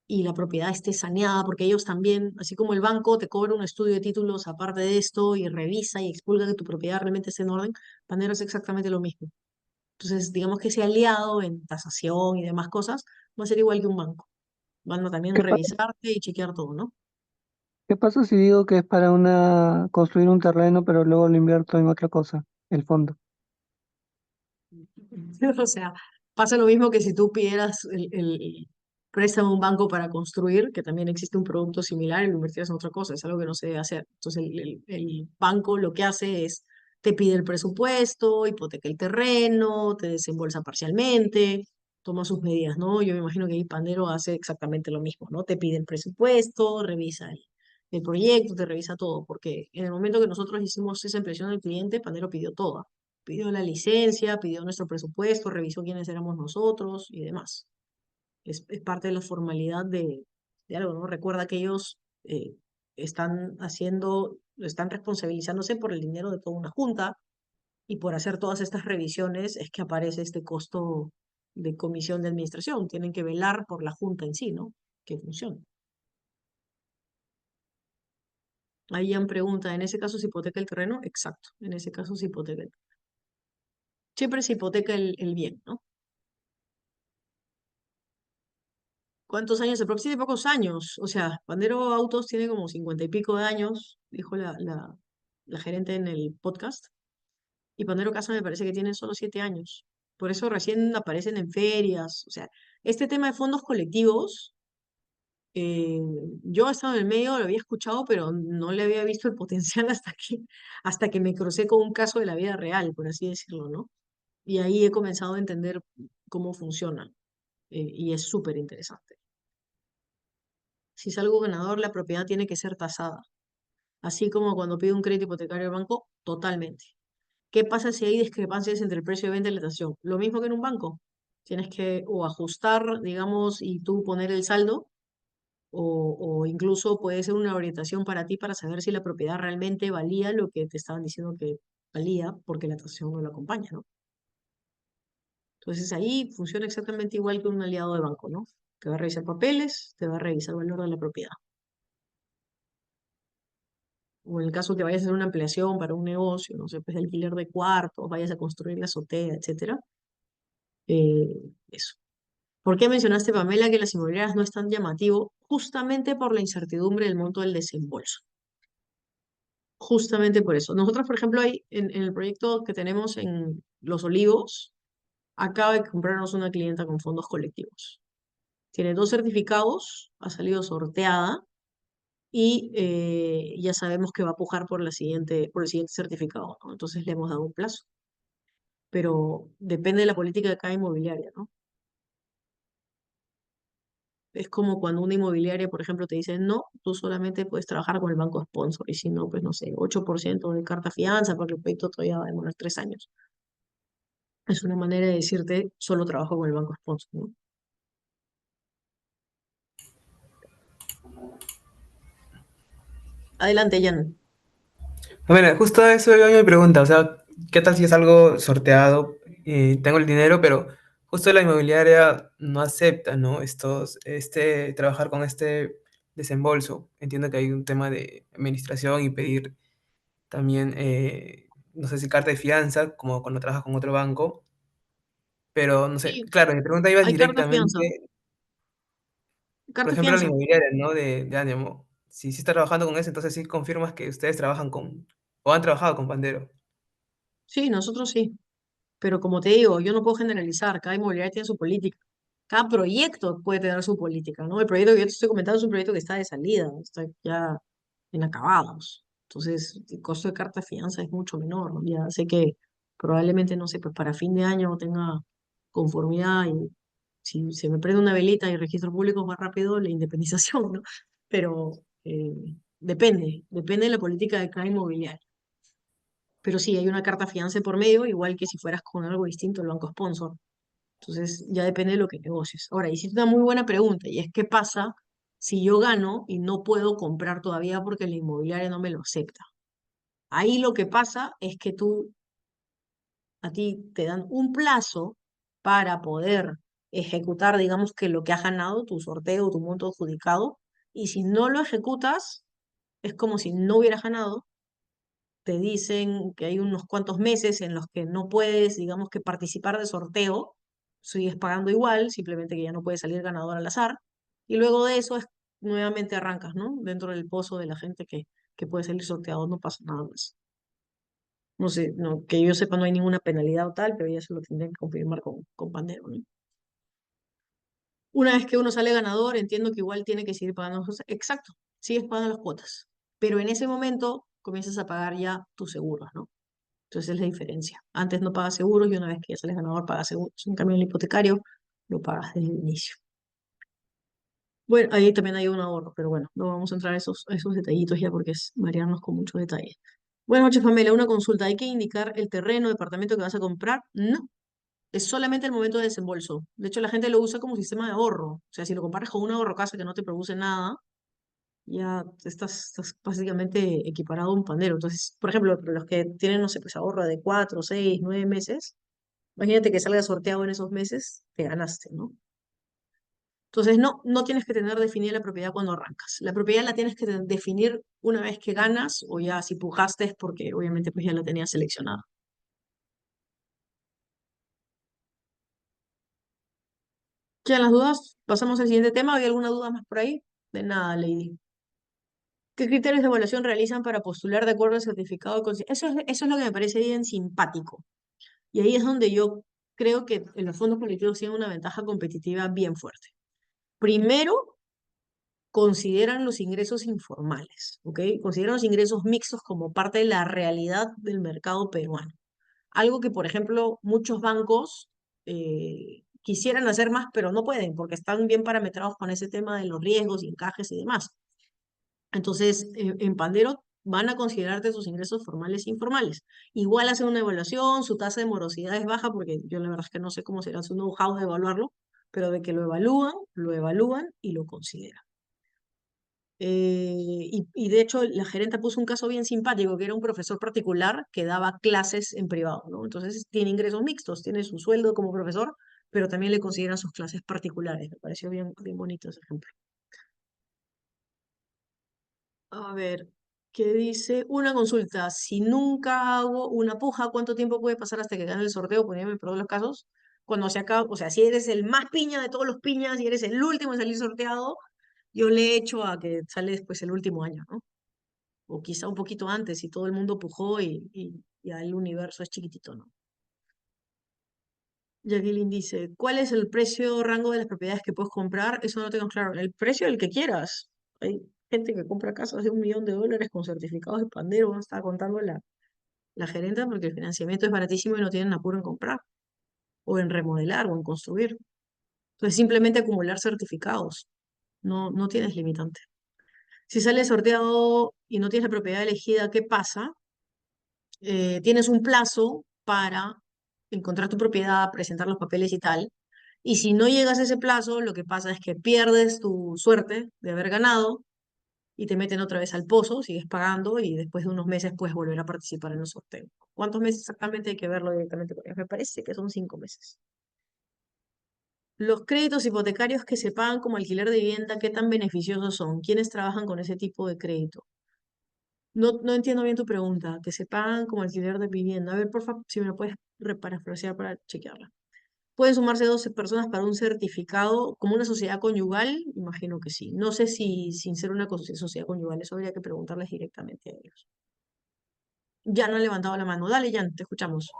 y la propiedad esté saneada, porque ellos también, así como el banco te cobra un estudio de títulos aparte de esto y revisa y expulga que tu propiedad realmente esté en orden, Pandero es exactamente lo mismo. Entonces, digamos que ese aliado en tasación y demás cosas va a ser igual que un banco. Van a también ¿Qué pasa, revisarte y chequear todo, ¿no? qué pasa si digo que es para construir un terreno, pero luego lo invierto en otra cosa, el fondo? O sea, pasa lo mismo que si tú pidieras el préstamo a un banco para construir, que también existe un producto similar y lo invertieras en otra cosa, es algo que no se debe hacer. Entonces, el banco lo que hace es, te pide el presupuesto, hipoteca el terreno, te desembolsa parcialmente, toma sus medidas, ¿no? Yo me imagino que ahí Pandero hace exactamente lo mismo, ¿no? Te pide el presupuesto, revisa el proyecto, te revisa todo, porque en el momento que nosotros hicimos esa impresión del cliente, Pandero pidió todo, pidió la licencia, pidió nuestro presupuesto, revisó quiénes éramos nosotros y demás. Es parte de la formalidad de algo, ¿no? Recuerda que ellos están responsabilizándose por el dinero de toda una junta y por hacer todas estas revisiones es que aparece este costo de comisión de administración. Tienen que velar por la junta en sí, ¿no? Que funcione. Ahí han pregunta, ¿en ese caso se hipoteca el terreno? Exacto, en ese caso se hipoteca. Siempre se hipoteca el bien, ¿no? ¿Cuántos años? Tiene pocos años. O sea, Pandero Autos tiene como 50 y pico de años, dijo la gerente en el podcast. Y Pandero Casa me parece que tiene solo 7 años. Por eso recién aparecen en ferias. O sea, este tema de fondos colectivos, eh, yo he estado en el medio, lo había escuchado, pero no le había visto el potencial hasta que me crucé con un caso de la vida real, por así decirlo, ¿no? Y ahí he comenzado a entender cómo funcionan. Y es súper interesante. Si es algo ganador, la propiedad tiene que ser tasada. Así como cuando pide un crédito hipotecario al banco, totalmente. ¿Qué pasa si hay discrepancias entre el precio de venta y la tasación? Lo mismo que en un banco. Tienes que o ajustar, digamos, y tú poner el saldo, o incluso puede ser una orientación para ti para saber si la propiedad realmente valía lo que te estaban diciendo que valía, porque la tasación no lo acompaña, ¿no? Entonces ahí funciona exactamente igual que un aliado de banco, ¿no? Te va a revisar papeles, te va a revisar el valor de la propiedad. O en el caso que vayas a hacer una ampliación para un negocio, no sé, pues de alquiler de cuartos, vayas a construir la azotea, etcétera. Eh, Eso. ¿Por qué mencionaste, Pamela, que las inmobiliarias no es tan llamativo? Justamente por la incertidumbre del monto del desembolso. Justamente por eso. Nosotros, por ejemplo, hay en el proyecto que tenemos en Los Olivos, acaba de comprarnos una clienta con fondos colectivos. Tiene 2 certificados, ha salido sorteada y ya sabemos que va a pujar por el siguiente certificado, ¿no? Entonces le hemos dado un plazo. Pero depende de la política de cada inmobiliaria, ¿no? Es como cuando una inmobiliaria, por ejemplo, te dice, no, tú solamente puedes trabajar con el banco sponsor, y si no, pues no sé, 8% de carta fianza, porque el proyecto todavía va a demorar 3 años. Es una manera de decirte, solo trabajo con el banco sponsor, ¿no? Adelante, Jan. Bueno, justo eso era mi pregunta, o sea, ¿qué tal si es algo sorteado y tengo el dinero, pero justo la inmobiliaria no acepta, ¿no? Trabajar con este desembolso. Entiendo que hay un tema de administración y pedir también, no sé si carta de fianza, como cuando trabajas con otro banco, pero no sé, Sí, claro, mi pregunta iba hay carta fianza. directamente, por Carta ejemplo, a la fianza. inmobiliaria, ¿no? De Ánimo. Si sí está trabajando con eso, entonces sí confirmas que ustedes trabajan con, o han trabajado con Pandero. Sí, nosotros sí. Pero como te digo, yo no puedo generalizar, cada inmobiliaria tiene su política. Cada proyecto puede tener su política, ¿no? El proyecto que yo te estoy comentando es un proyecto que está de salida, está ya en acabados. Entonces, el costo de carta de fianza es mucho menor, ¿no? Ya sé que probablemente, no sé, pues para fin de año tenga conformidad y si se me prende una velita y el registro público es más rápido, la independización, ¿no? Pero depende de la política de cada inmobiliaria. Pero sí, hay una carta fianza por medio, igual que si fueras con algo distinto, el banco sponsor. Entonces, ya depende de lo que negocies. Ahora, hiciste una muy buena pregunta, y es ¿qué pasa si yo gano y no puedo comprar todavía porque la inmobiliaria no me lo acepta? Ahí lo que pasa es que a ti te dan un plazo para poder ejecutar, digamos que lo que has ganado, tu sorteo, tu monto adjudicado, y si no lo ejecutas, es como si no hubieras ganado. Te dicen que hay unos cuantos meses en los que no puedes, digamos que participar de sorteo, sigues pagando igual, simplemente que ya no puedes salir ganador al azar, y luego de eso nuevamente arrancas, ¿no? Dentro del pozo de la gente que puede salir sorteado, no pasa nada más. No sé, no, que yo sepa no hay ninguna penalidad o tal, pero ya se lo tendrán que confirmar con Pandero, ¿no? Una vez que uno sale ganador, entiendo que igual tiene que seguir pagando los. Exacto, sigues pagando las cuotas, pero en ese momento comienzas a pagar ya tus seguros, ¿no? Entonces es la diferencia. Antes no pagas seguros y una vez que ya sales ganador pagas seguros. En cambio, en el hipotecario lo pagas desde el inicio. Bueno, ahí también hay un ahorro, pero bueno, no vamos a entrar a esos detallitos ya porque es marearnos con mucho detalle. Buenas noches, Pamela. Una consulta. ¿Hay que indicar el terreno, departamento que vas a comprar? No, es solamente el momento de desembolso. De hecho, la gente lo usa como sistema de ahorro. O sea, si lo comparas con un ahorro casa que no te produce nada, ya estás básicamente equiparado a un pandero. Entonces, por ejemplo, los que tienen, no sé, pues ahorro de 4, 6, 9 meses, imagínate que salga sorteado en esos meses, te ganaste, ¿no? Entonces, no tienes que tener definida la propiedad cuando arrancas. La propiedad la tienes que definir una vez que ganas o ya si pujaste es porque obviamente pues ya la tenías seleccionada. ¿Quedan las dudas? Pasamos al siguiente tema. ¿Hay alguna duda más por ahí? De nada, Lady. ¿Qué criterios de evaluación realizan para postular de acuerdo al certificado de eso es lo que me parece bien simpático. Y ahí es donde yo creo que en los fondos colectivos tienen una ventaja competitiva bien fuerte. Primero, consideran los ingresos informales, ¿ok? Consideran los ingresos mixtos como parte de la realidad del mercado peruano. Algo que, por ejemplo, muchos bancos quisieran hacer más, pero no pueden porque están bien parametrados con ese tema de los riesgos y encajes y demás. Entonces, en Pandero van a considerarte sus ingresos formales e informales. Igual hacen una evaluación, su tasa de morosidad es baja, porque yo la verdad es que no sé cómo será su know-how de evaluarlo, pero de que lo evalúan y lo consideran. y de hecho la gerenta puso un caso bien simpático, que era un profesor particular que daba clases en privado, ¿no? Entonces tiene ingresos mixtos, tiene su sueldo como profesor, pero también le consideran sus clases particulares. Me pareció bien bonito ese ejemplo. A ver, ¿qué dice? Una consulta. Si nunca hago una puja, ¿cuánto tiempo puede pasar hasta que gane el sorteo? Poniéndome en todos los casos. Cuando se acaba, o sea, si eres el más piña de todos los piñas y eres el último en salir sorteado, yo le echo a que sale después el último año, ¿no? O quizá un poquito antes, si todo el mundo pujó y ya el universo es chiquitito, ¿no? Jacqueline dice, ¿cuál es el precio rango de las propiedades que puedes comprar? Eso no tengo claro. El precio del que quieras. Hay gente que compra casas de $1 millón con certificados de Pandero. No estaba contando la gerenta porque el financiamiento es baratísimo y no tienen apuro en comprar, o en remodelar, o en construir. Entonces, simplemente acumular certificados. No tienes limitante. Si sale sorteado y no tienes la propiedad elegida, ¿qué pasa? Tienes un plazo para encontrar tu propiedad, presentar los papeles y tal. Y si no llegas a ese plazo, lo que pasa es que pierdes tu suerte de haber ganado y te meten otra vez al pozo, sigues pagando y después de unos meses puedes volver a participar en el sorteo. ¿Cuántos meses exactamente hay que verlo directamente? Porque me parece que son 5 meses. Los créditos hipotecarios que se pagan como alquiler de vivienda, ¿qué tan beneficiosos son? ¿Quiénes trabajan con ese tipo de crédito? No entiendo bien tu pregunta. Que se pagan como alquiler de vivienda. A ver, por favor, si me lo puedes parafrasear para chequearla. ¿Pueden sumarse 12 personas para un certificado como una sociedad conyugal? Imagino que sí. No sé si sin ser una sociedad conyugal, eso habría que preguntarles directamente a ellos. Ya no han levantado la mano. Dale, Jan, te escuchamos.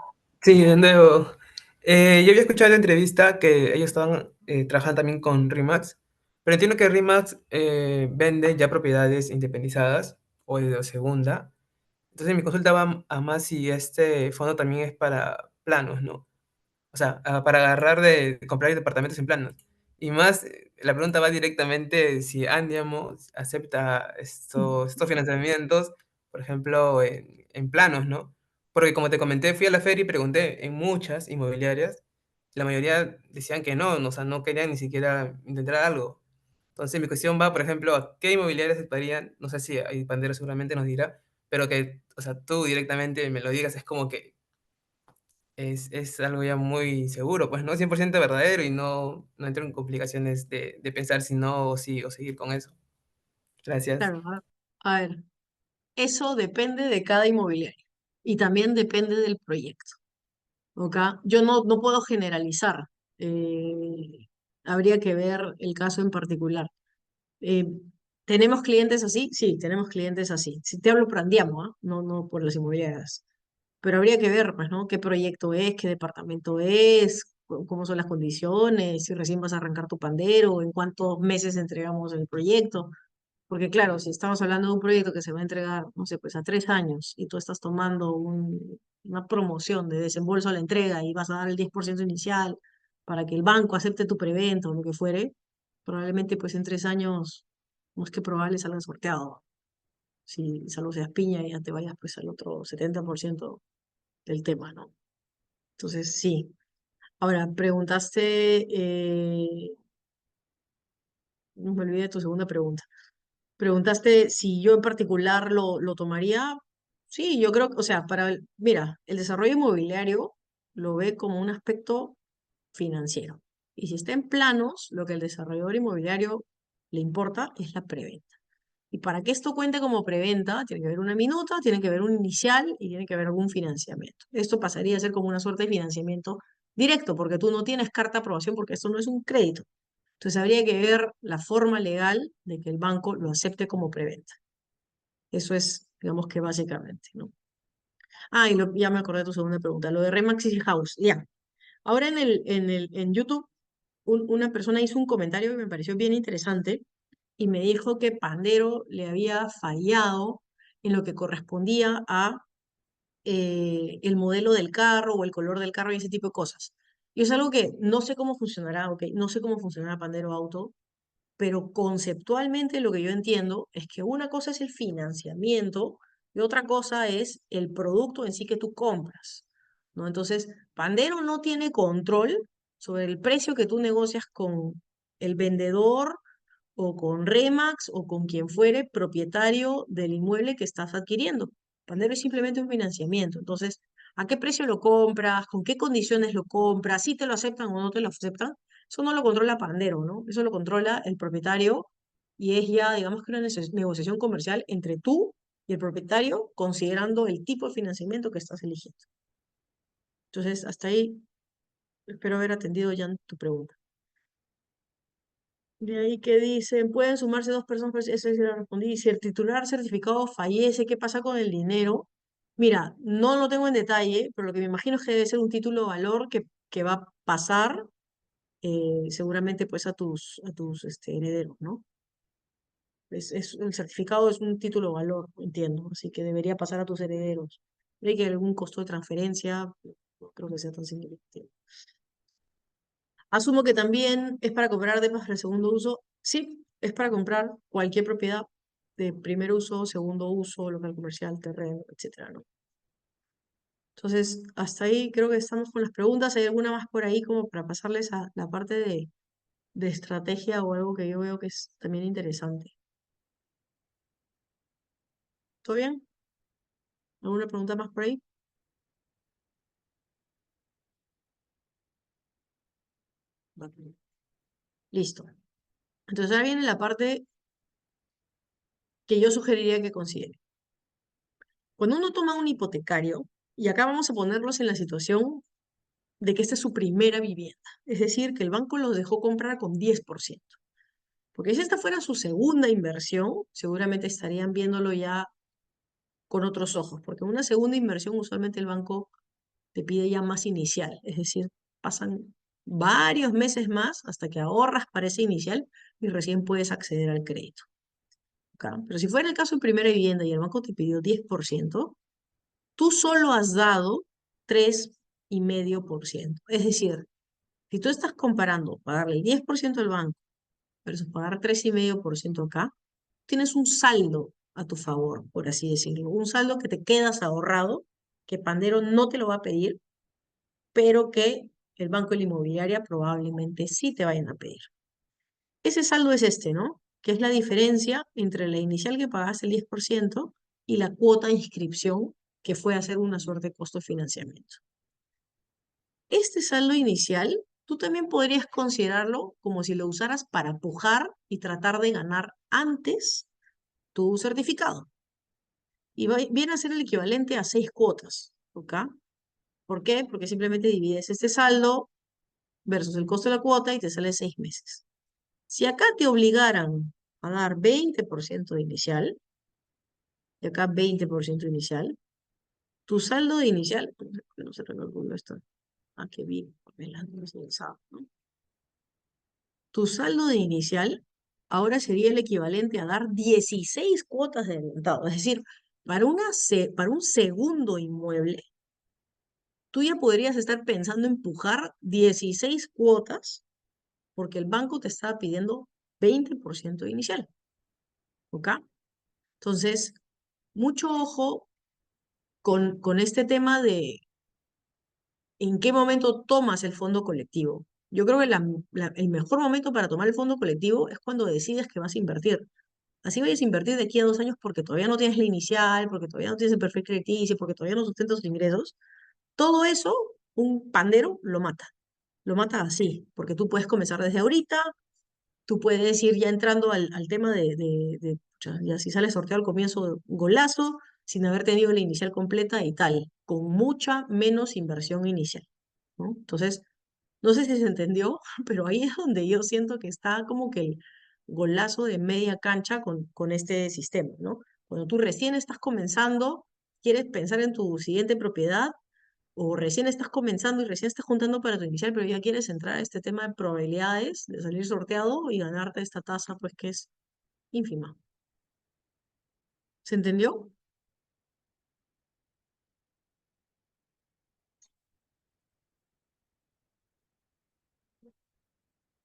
Sí, de nuevo. Yo había escuchado en la entrevista que ellos estaban trabajando también con Remax, pero entiendo que Remax vende ya propiedades independizadas o de segunda. Entonces mi consulta va a más si este fondo también es para planos, ¿no? O sea, para agarrar de comprar departamentos en planos. Y más, la pregunta va directamente si Andiamo acepta estos financiamientos, por ejemplo, en planos, ¿no? Porque como te comenté, fui a la feria y pregunté en muchas inmobiliarias, la mayoría decían que no, o sea, no querían ni siquiera intentar algo. Entonces mi cuestión va, por ejemplo, a qué inmobiliarias aceptarían, no sé si ahí Pandero seguramente nos dirá, pero que, o sea, tú directamente me lo digas, es como que es algo ya muy seguro, pues no 100% verdadero y no entro en complicaciones de pensar si no o sí o seguir con eso. Gracias. Claro, a ver, eso depende de cada inmobiliario y también depende del proyecto. ¿Ok? Yo no puedo generalizar. Habría que ver el caso en particular. Eh, ¿Tenemos clientes así? Sí, tenemos clientes así. Si te hablo por Andiamo, ¿ah? No por las inmobiliarias. Pero habría que ver, pues, ¿no? ¿Qué proyecto es? ¿Qué departamento es? ¿Cómo son las condiciones? Si recién vas a arrancar tu pandero, en cuántos meses entregamos el proyecto. Porque claro, si estamos hablando de un proyecto que se va a entregar, no sé, pues a 3 años y tú estás tomando una promoción de desembolso a la entrega y vas a dar el 10% inicial para que el banco acepte tu preventa o lo que fuere, probablemente pues en 3 años no es que probable salga sorteado. Si salvo seas piña y ya te vayas pues al otro 70% del tema, ¿no? Entonces sí. Ahora, preguntaste, no me olvidé de tu segunda pregunta. Preguntaste si yo en particular lo tomaría. Sí, yo creo que, o sea, mira, el desarrollo inmobiliario lo ve como un aspecto financiero. Y si está en planos, lo que el desarrollador inmobiliario le importa es la preventa. Y para que esto cuente como preventa, tiene que haber una minuta, tiene que haber un inicial y tiene que haber algún financiamiento. Esto pasaría a ser como una suerte de financiamiento directo, porque tú no tienes carta de aprobación, porque esto no es un crédito. Entonces habría que ver la forma legal de que el banco lo acepte como preventa. Eso es, digamos que básicamente, ¿no? Ah, ya me acordé de tu segunda pregunta, lo de Remax Easy House. Ya. Ahora en YouTube, una persona hizo un comentario que me pareció bien interesante y me dijo que Pandero le había fallado en lo que correspondía a el modelo del carro o el color del carro y ese tipo de cosas. Y es algo que no sé cómo funcionará, ¿ok? No sé cómo funcionará Pandero Auto, pero conceptualmente lo que yo entiendo es que una cosa es el financiamiento y otra cosa es el producto en sí que tú compras, ¿no? Entonces, Pandero no tiene control sobre el precio que tú negocias con el vendedor o con Remax o con quien fuere propietario del inmueble que estás adquiriendo. Pandero es simplemente un financiamiento. Entonces, ¿a qué precio lo compras? ¿Con qué condiciones lo compras? ¿Si te lo aceptan o no te lo aceptan? Eso no lo controla Pandero, ¿no? Eso lo controla el propietario y es ya, digamos que una negociación comercial entre tú y el propietario, considerando el tipo de financiamiento que estás eligiendo. Entonces, hasta ahí espero haber atendido ya tu pregunta. De ahí que dicen, pueden sumarse dos personas, pues eso sí lo respondí. Si el titular certificado fallece, ¿qué pasa con el dinero? Mira, no lo tengo en detalle, pero lo que me imagino es que debe ser un título de valor que va a pasar seguramente pues a tus herederos, ¿no? El certificado es un título de valor, entiendo, así que debería pasar a tus herederos. Hay que algún costo de transferencia, no creo que sea tan significativo. Asumo que también es para comprar depas para el segundo uso. Sí, es para comprar cualquier propiedad de primer uso, segundo uso, local comercial, terreno, etcétera, ¿no? Entonces, hasta ahí creo que estamos con las preguntas. ¿Hay alguna más por ahí como para pasarles a la parte de estrategia o algo que yo veo que es también interesante? ¿Todo bien? ¿Alguna pregunta más por ahí? Vale. Listo. Entonces ahora viene la parte que yo sugeriría que considere. Cuando uno toma un hipotecario, y acá vamos a ponerlos en la situación de que esta es su primera vivienda, es decir, que el banco los dejó comprar con 10%. Porque si esta fuera su segunda inversión, seguramente estarían viéndolo ya con otros ojos, porque en una segunda inversión usualmente el banco te pide ya más inicial, es decir, pasan varios meses más hasta que ahorras para ese inicial y recién puedes acceder al crédito. ¿Ok? Pero si fuera el caso de primera vivienda y el banco te pidió 10%, tú solo has dado 3,5%. Es decir, si tú estás comparando pagarle el 10% al banco versus pagar 3,5% acá, tienes un saldo a tu favor, por así decirlo. Un saldo que te quedas ahorrado, que Pandero no te lo va a pedir, pero que el banco y la inmobiliaria probablemente sí te vayan a pedir. Ese saldo es este, ¿no? Que es la diferencia entre la inicial que pagaste el 10% y la cuota de inscripción, que fue hacer una suerte de costo de financiamiento. Este saldo inicial, tú también podrías considerarlo como si lo usaras para pujar y tratar de ganar antes tu certificado. Y viene a ser el equivalente a 6 cuotas, ¿ok? ¿Por qué? Porque simplemente divides este saldo versus el costo de la cuota y te sale 6 meses. Si acá te obligaran a dar 20% de inicial, y acá 20% inicial, tu saldo de inicial, no se recalculó esto, que vi, ¿no? Tu saldo de inicial ahora sería el equivalente a dar 16 cuotas de adelantado. Es decir, para un segundo inmueble, tú ya podrías estar pensando en empujar 16 cuotas porque el banco te estaba pidiendo 20% de inicial. ¿Ok? Entonces, mucho ojo con este tema de en qué momento tomas el fondo colectivo. Yo creo que el mejor momento para tomar el fondo colectivo es cuando decides que vas a invertir. Así vayas a invertir de aquí a 2 años porque todavía no tienes la inicial, porque todavía no tienes el perfil crediticio, porque todavía no sustentas tus ingresos. Todo eso, un pandero lo mata. Lo mata así, porque tú puedes comenzar desde ahorita, tú puedes ir ya entrando al tema pucha, ya si sale sorteado al comienzo, golazo, sin haber tenido la inicial completa y tal, con mucha menos inversión inicial, ¿no? Entonces, no sé si se entendió, pero ahí es donde yo siento que está como que el golazo de media cancha con este sistema, ¿no? Cuando tú recién estás comenzando, quieres pensar en tu siguiente propiedad, o recién estás comenzando y recién estás juntando para tu inicial, pero ya quieres entrar a este tema de probabilidades de salir sorteado y ganarte esta tasa, pues que es ínfima. ¿Se entendió?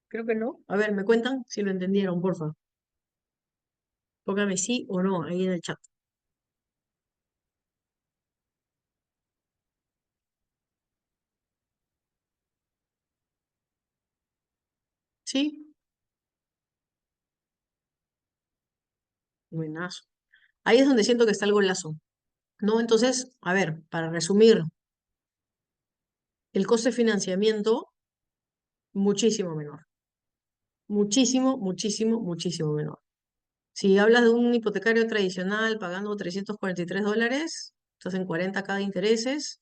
Creo que no. A ver, me cuentan si lo entendieron, porfa. Póngame sí o no ahí en el chat. ¿Sí? Buenazo. Ahí es donde siento que está el golazo, ¿no? Entonces, a ver, para resumir, el coste de financiamiento, muchísimo menor. Muchísimo, muchísimo, muchísimo menor. Si hablas de un hipotecario tradicional pagando $343, estás en 40K de intereses,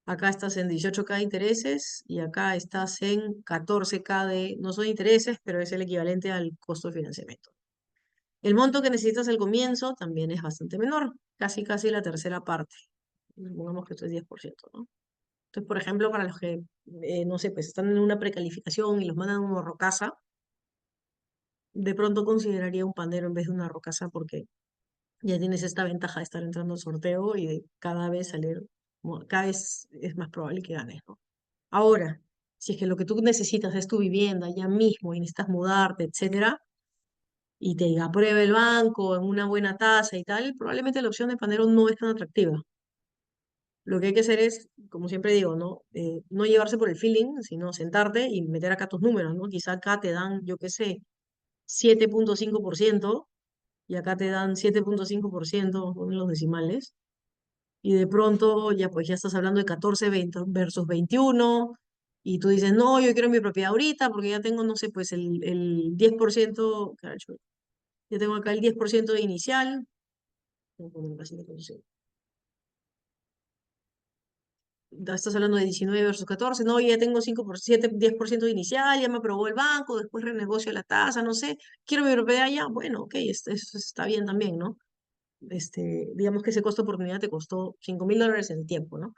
acá estás en 18K de intereses y acá estás en 14K de, no son intereses, pero es el equivalente al costo de financiamiento. El monto que necesitas al comienzo también es bastante menor, casi casi la tercera parte. Supongamos que esto es 10%, ¿no? Entonces, por ejemplo, para los que, no sé, pues están en una precalificación y los mandan a una rocasa, de pronto consideraría un pandero en vez de una rocasa porque ya tienes esta ventaja de estar entrando al sorteo y de cada vez salir, cada vez es más probable que ganes, ¿no? Ahora, si es que lo que tú necesitas es tu vivienda ya mismo y necesitas mudarte, etcétera, y te apruebe el banco en una buena tasa y tal, probablemente la opción de pandero no es tan atractiva. Lo que hay que hacer es, como siempre digo, ¿no? No llevarse por el feeling, sino sentarte y meter acá tus números, ¿no? Quizá acá te dan, yo qué sé, 7,5% y acá te dan 7,5% con los decimales. Y de pronto ya pues ya estás hablando de 14 20 versus 21 y tú dices, no, yo quiero mi propiedad ahorita porque ya tengo, no sé, pues el 10%, caracho, ya tengo acá el 10% de inicial. Voy a poner casi 14. Ya estás hablando de 19 versus 14, no, ya tengo 5%, 10% de inicial, ya me aprobó el banco, después renegocio la tasa, no sé, quiero mi propiedad ya, bueno, ok, eso está bien también, ¿no? Digamos que ese costo de oportunidad te costó $5,000 en el tiempo, ¿no?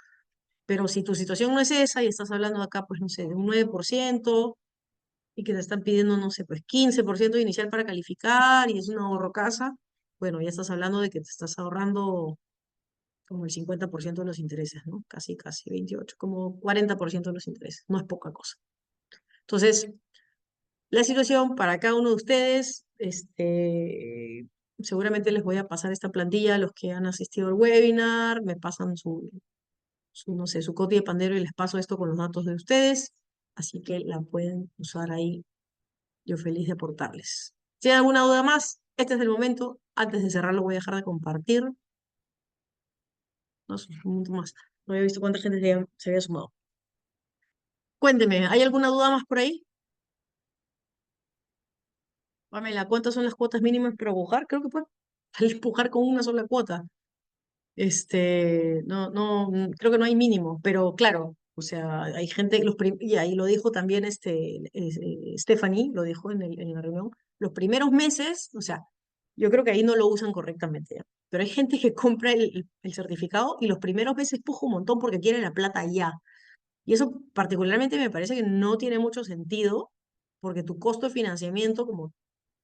Pero si tu situación no es esa y estás hablando acá, pues no sé, de un 9% y que te están pidiendo, no sé, pues 15% inicial para calificar y es un ahorro casa, bueno, ya estás hablando de que te estás ahorrando como el 50% de los intereses, ¿no? Casi, casi 28, como 40% de los intereses, no es poca cosa. Entonces, la situación para cada uno de ustedes, seguramente les voy a pasar esta plantilla a los que han asistido al webinar, me pasan no sé, su copia de Pandero y les paso esto con los datos de ustedes, así que la pueden usar ahí, yo feliz de aportarles. Si hay alguna duda más, este es el momento, antes de cerrarlo voy a dejar de compartir, no sé, un minuto más, no había visto cuánta gente se había sumado. Cuénteme, ¿hay alguna duda más por ahí? Pamela, ¿cuántas son las cuotas mínimas para pujar? Creo que puede pujar con una sola cuota. No, no, creo que no hay mínimo, pero claro, o sea, hay gente, y ahí lo dijo también Stephanie, lo dijo en la reunión, los primeros meses, o sea, yo creo que ahí no lo usan correctamente, ¿ya? Pero hay gente que compra el certificado y los primeros meses puja un montón porque quiere la plata ya. Y eso particularmente me parece que no tiene mucho sentido, porque tu costo de financiamiento, como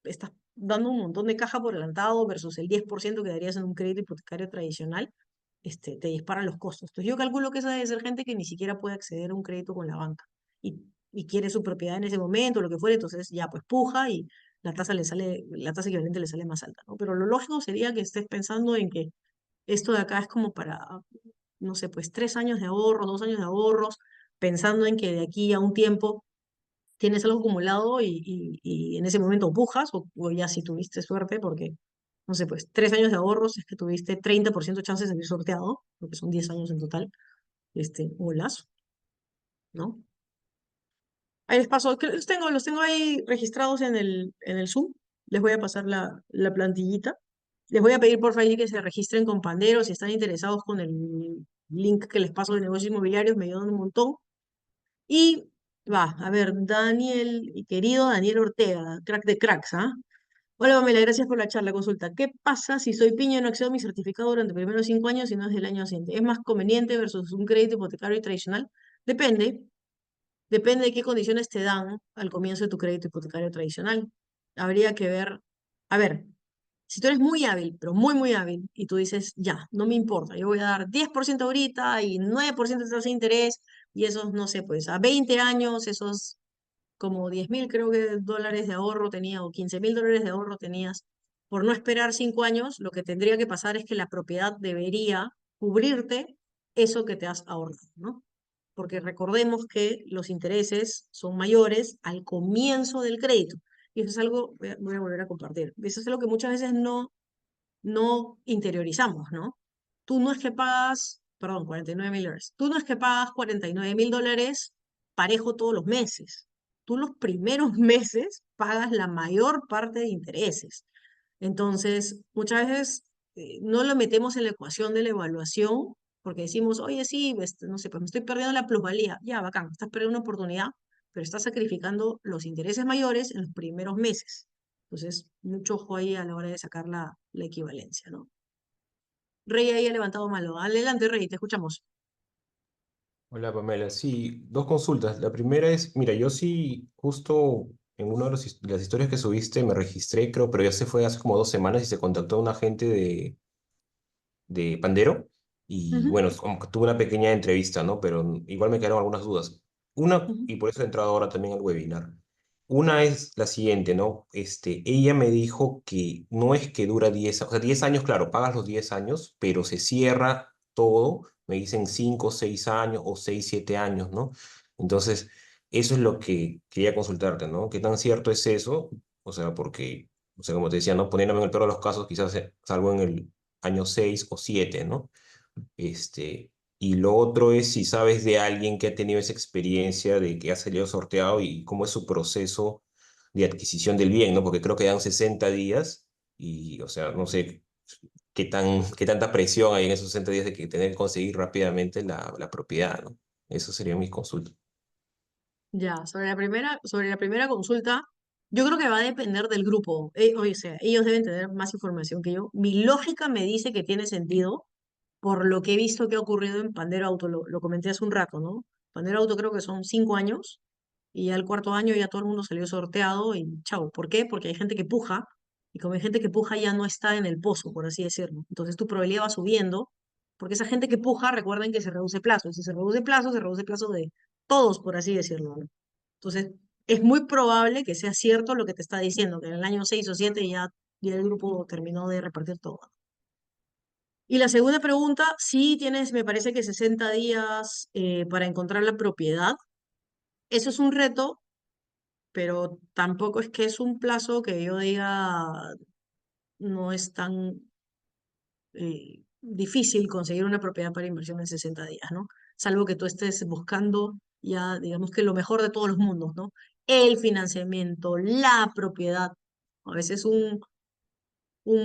estás dando un montón de caja por adelantado versus el 10% que darías en un crédito hipotecario tradicional, te disparan los costos. Entonces yo calculo que esa debe ser gente que ni siquiera puede acceder a un crédito con la banca y quiere su propiedad en ese momento, lo que fuera, entonces ya pues puja y la tasa equivalente le sale más alta, ¿no? Pero lo lógico sería que estés pensando en que esto de acá es como para, no sé, pues 3 años de ahorro, 2 años de ahorros, pensando en que de aquí a un tiempo tienes algo acumulado y en ese momento pujas, o ya si tuviste suerte, porque, no sé, pues 3 años de ahorros es que tuviste 30% de chances de salir sorteado, porque son 10 años en total, golazo, ¿no? Ahí les paso, que los tengo ahí registrados en el Zoom, les voy a pasar la plantillita. Les voy a pedir por favor que se registren con Pandero, si están interesados con el link que les paso de negocios inmobiliarios, me ayudan un montón. Y va, a ver, Daniel, mi querido Daniel Ortega, crack de cracks, ¿ah? Hola, Pamela, gracias por la charla. Consulta, ¿qué pasa si soy piña y no accedo a mi certificado durante los primeros 5 años y no es del año siguiente? ¿Es más conveniente versus un crédito hipotecario tradicional? Depende, depende de qué condiciones te dan al comienzo de tu crédito hipotecario tradicional. Habría que ver, a ver, si tú eres muy hábil, pero muy, muy hábil, y tú dices, ya, no me importa, yo voy a dar 10% ahorita y 9% de tasa de interés, y esos, no sé, pues a 20 años, esos como 10,000, creo que dólares de ahorro tenía, o 15,000 dólares de ahorro tenías, por no esperar 5 años, lo que tendría que pasar es que la propiedad debería cubrirte eso que te has ahorrado, ¿no? Porque recordemos que los intereses son mayores al comienzo del crédito. Y eso es algo, voy a volver a compartir, eso es algo que muchas veces no no interiorizamos, ¿no? Tú no es que pagas, perdón, $49.000. Tú no es que pagas $49.000 parejo todos los meses. Tú los primeros meses pagas la mayor parte de intereses. Entonces, muchas veces no lo metemos en la ecuación de la evaluación porque decimos, oye, sí, no sé, pues me estoy perdiendo la plusvalía. Ya, bacán, estás perdiendo una oportunidad, pero estás sacrificando los intereses mayores en los primeros meses. Entonces, mucho ojo ahí a la hora de sacar la equivalencia, ¿no? Rey ahí ha levantado mano. Adelante, Rey, te escuchamos. Hola Pamela, sí, dos consultas. La primera es, mira, yo sí, justo en una de las historias que subiste me registré, creo, pero ya se fue hace como 2 semanas y se contactó a un agente de Pandero y Ujú, bueno, como que tuve una pequeña entrevista, ¿no? Pero igual me quedaron algunas dudas. Una, ujú, y por eso he entrado ahora también al webinar. Una es la siguiente, ¿no? Ella me dijo que no es que dura 10, o sea, 10 años, claro, pagas los 10 años, pero se cierra todo, me dicen 5, 6 años o 6, 7 años, ¿no? Entonces, eso es lo que quería consultarte, ¿no? ¿Qué tan cierto es eso? O sea, porque, o sea, como te decía, ¿no? Poniéndome en el peor de los casos, quizás salgo en el año 6 o 7, ¿no? Y lo otro es si sabes de alguien que ha tenido esa experiencia de que ha salido sorteado y cómo es su proceso de adquisición del bien, ¿no? Porque creo que dan 60 días y, o sea, no sé qué tanta presión hay en esos 60 días de que tener que conseguir rápidamente la propiedad, ¿no? Eso sería mi consulta. ya, sobre la primera consulta, yo creo que va a depender del grupo. O sea, ellos deben tener más información que yo. Mi lógica me dice que tiene sentido por lo que he visto que ha ocurrido en Pandero Auto. Lo comenté hace un rato, ¿no? Pandero Auto creo que son 5 años y ya el cuarto año ya todo el mundo salió sorteado y chao. ¿Por qué? Porque hay gente que puja y como hay gente que puja ya no está en el pozo, por así decirlo. Entonces tu probabilidad va subiendo porque esa gente que puja, recuerden que se reduce plazo. Y si se reduce plazo de todos, por así decirlo, ¿no? Entonces es muy probable que sea cierto lo que te está diciendo, que en el año 6 o 7 ya el grupo terminó de repartir todo. Y la segunda pregunta, sí tienes, me parece que 60 días para encontrar la propiedad. Eso es un reto, pero tampoco es que es un plazo que yo diga no es tan difícil conseguir una propiedad para inversión en 60 días, ¿no? Salvo que tú estés buscando ya, digamos que lo mejor de todos los mundos, ¿no? El financiamiento, la propiedad. A veces un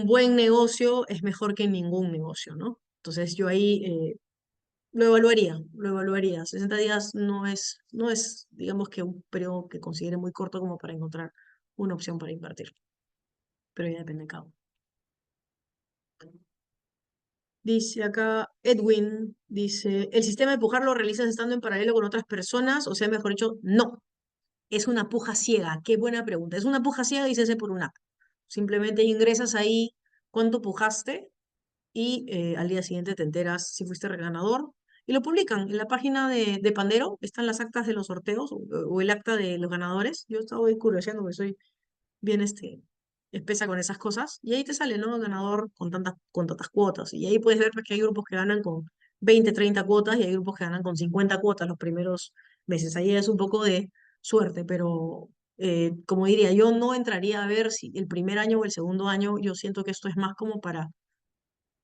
buen negocio es mejor que ningún negocio, ¿no? Entonces yo ahí lo evaluaría, lo evaluaría. 60 días no es, digamos que un periodo que considere muy corto como para encontrar una opción para invertir, pero ya depende de cada uno. Dice acá Edwin, dice, ¿el sistema de pujar lo realizas estando en paralelo con otras personas? O sea, mejor dicho, no, es una puja ciega. Qué buena pregunta. Es una puja ciega y se hace por una app. Simplemente ingresas ahí cuánto pujaste y al día siguiente te enteras si fuiste ganador y lo publican en la página de Pandero, están las actas de los sorteos o el acta de los ganadores. Yo estaba ahí curioseando porque soy bien espesa con esas cosas y ahí te sale, ¿no? Ganador con tantas cuotas y ahí puedes ver pues, que hay grupos que ganan con 20 30 cuotas y hay grupos que ganan con 50 cuotas los primeros meses. Ahí es un poco de suerte, pero como diría, yo no entraría a ver si el primer año o el segundo año, yo siento que esto es más como para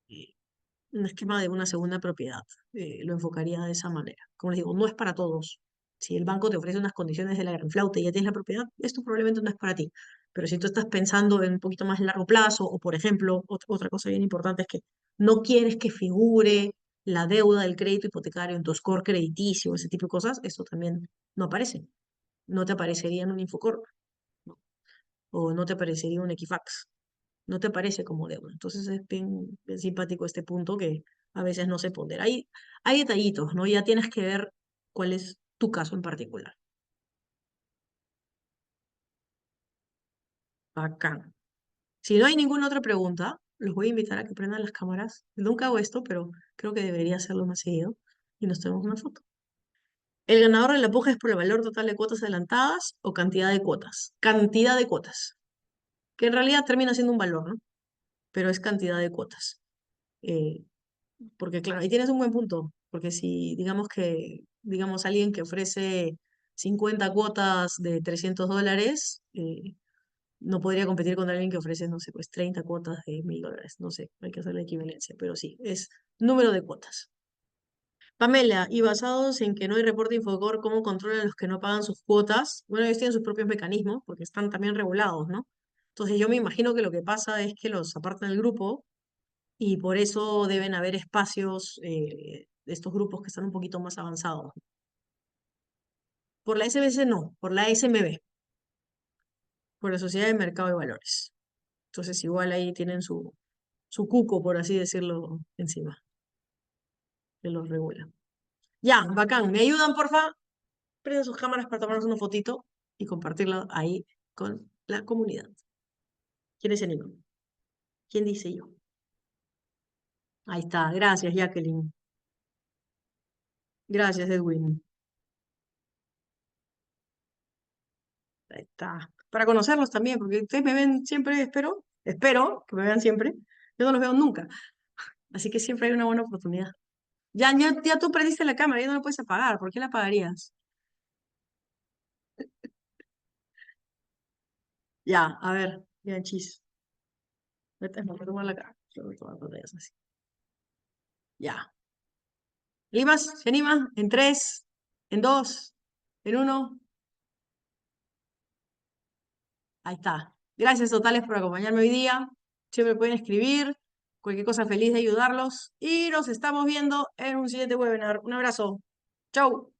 eh, un esquema de una segunda propiedad. Lo enfocaría de esa manera. Como les digo, no es para todos. Si el banco te ofrece unas condiciones de la gran flauta y ya tienes la propiedad, esto probablemente no es para ti. Pero si tú estás pensando en un poquito más largo plazo, o por ejemplo, otra cosa bien importante es que no quieres que figure la deuda del crédito hipotecario en tu score crediticio, ese tipo de cosas, esto también no aparece. No te aparecería en un Infocorp, ¿no? O no te aparecería un Equifax, no te aparece como deuda. Entonces es bien, bien simpático este punto que a veces no se pondera. Hay detallitos, ¿no? Ya tienes que ver cuál es tu caso en particular. Bacán. Si no hay ninguna otra pregunta, los voy a invitar a que prendan las cámaras. Nunca hago esto, pero creo que debería hacerlo más seguido. Y nos tenemos una foto. El ganador de la puja es por el valor total de cuotas adelantadas o cantidad de cuotas. Cantidad de cuotas, que en realidad termina siendo un valor, ¿no? Pero es cantidad de cuotas. Eh, Porque claro, ahí tienes un buen punto, porque si digamos alguien que ofrece 50 cuotas de $300, no podría competir contra alguien que ofrece, no sé, pues 30 cuotas de $1000. No sé, hay que hacer la equivalencia, pero sí, es número de cuotas. Pamela, y basados en que no hay reporte de Infocor, ¿cómo controlan a los que no pagan sus cuotas? Bueno, ellos tienen sus propios mecanismos porque están también regulados, ¿no? Entonces yo me imagino que lo que pasa es que los apartan del grupo y por eso deben haber espacios de estos grupos que están un poquito más avanzados. Por la SBC no, por la SMB, por la Sociedad de Mercado de Valores. Entonces igual ahí tienen su cuco, por así decirlo, encima, que los regula. Ya, bacán. ¿Me ayudan, porfa? Prenden sus cámaras para tomarnos una fotito y compartirla ahí con la comunidad. ¿Quiénes se animan? ¿Quién dice yo? Ahí está. Gracias, Jacqueline. Gracias, Edwin. Ahí está. Para conocerlos también, porque ustedes me ven siempre, espero que me vean siempre. Yo no los veo nunca. Así que siempre hay una buena oportunidad. Ya tú prendiste la cámara, ya no la puedes apagar. ¿Por qué la apagarías? Ya, a ver, ya, chis. Vete, me voy a tomar la cara. Yo voy a tomar pantallas así. Ya. ¿Limas? ¿Se anima? En 3, en 2, en 1. Ahí está. Gracias totales por acompañarme hoy día. Siempre pueden escribir. Cualquier cosa, feliz de ayudarlos. Y nos estamos viendo en un siguiente webinar. Un abrazo. Chau.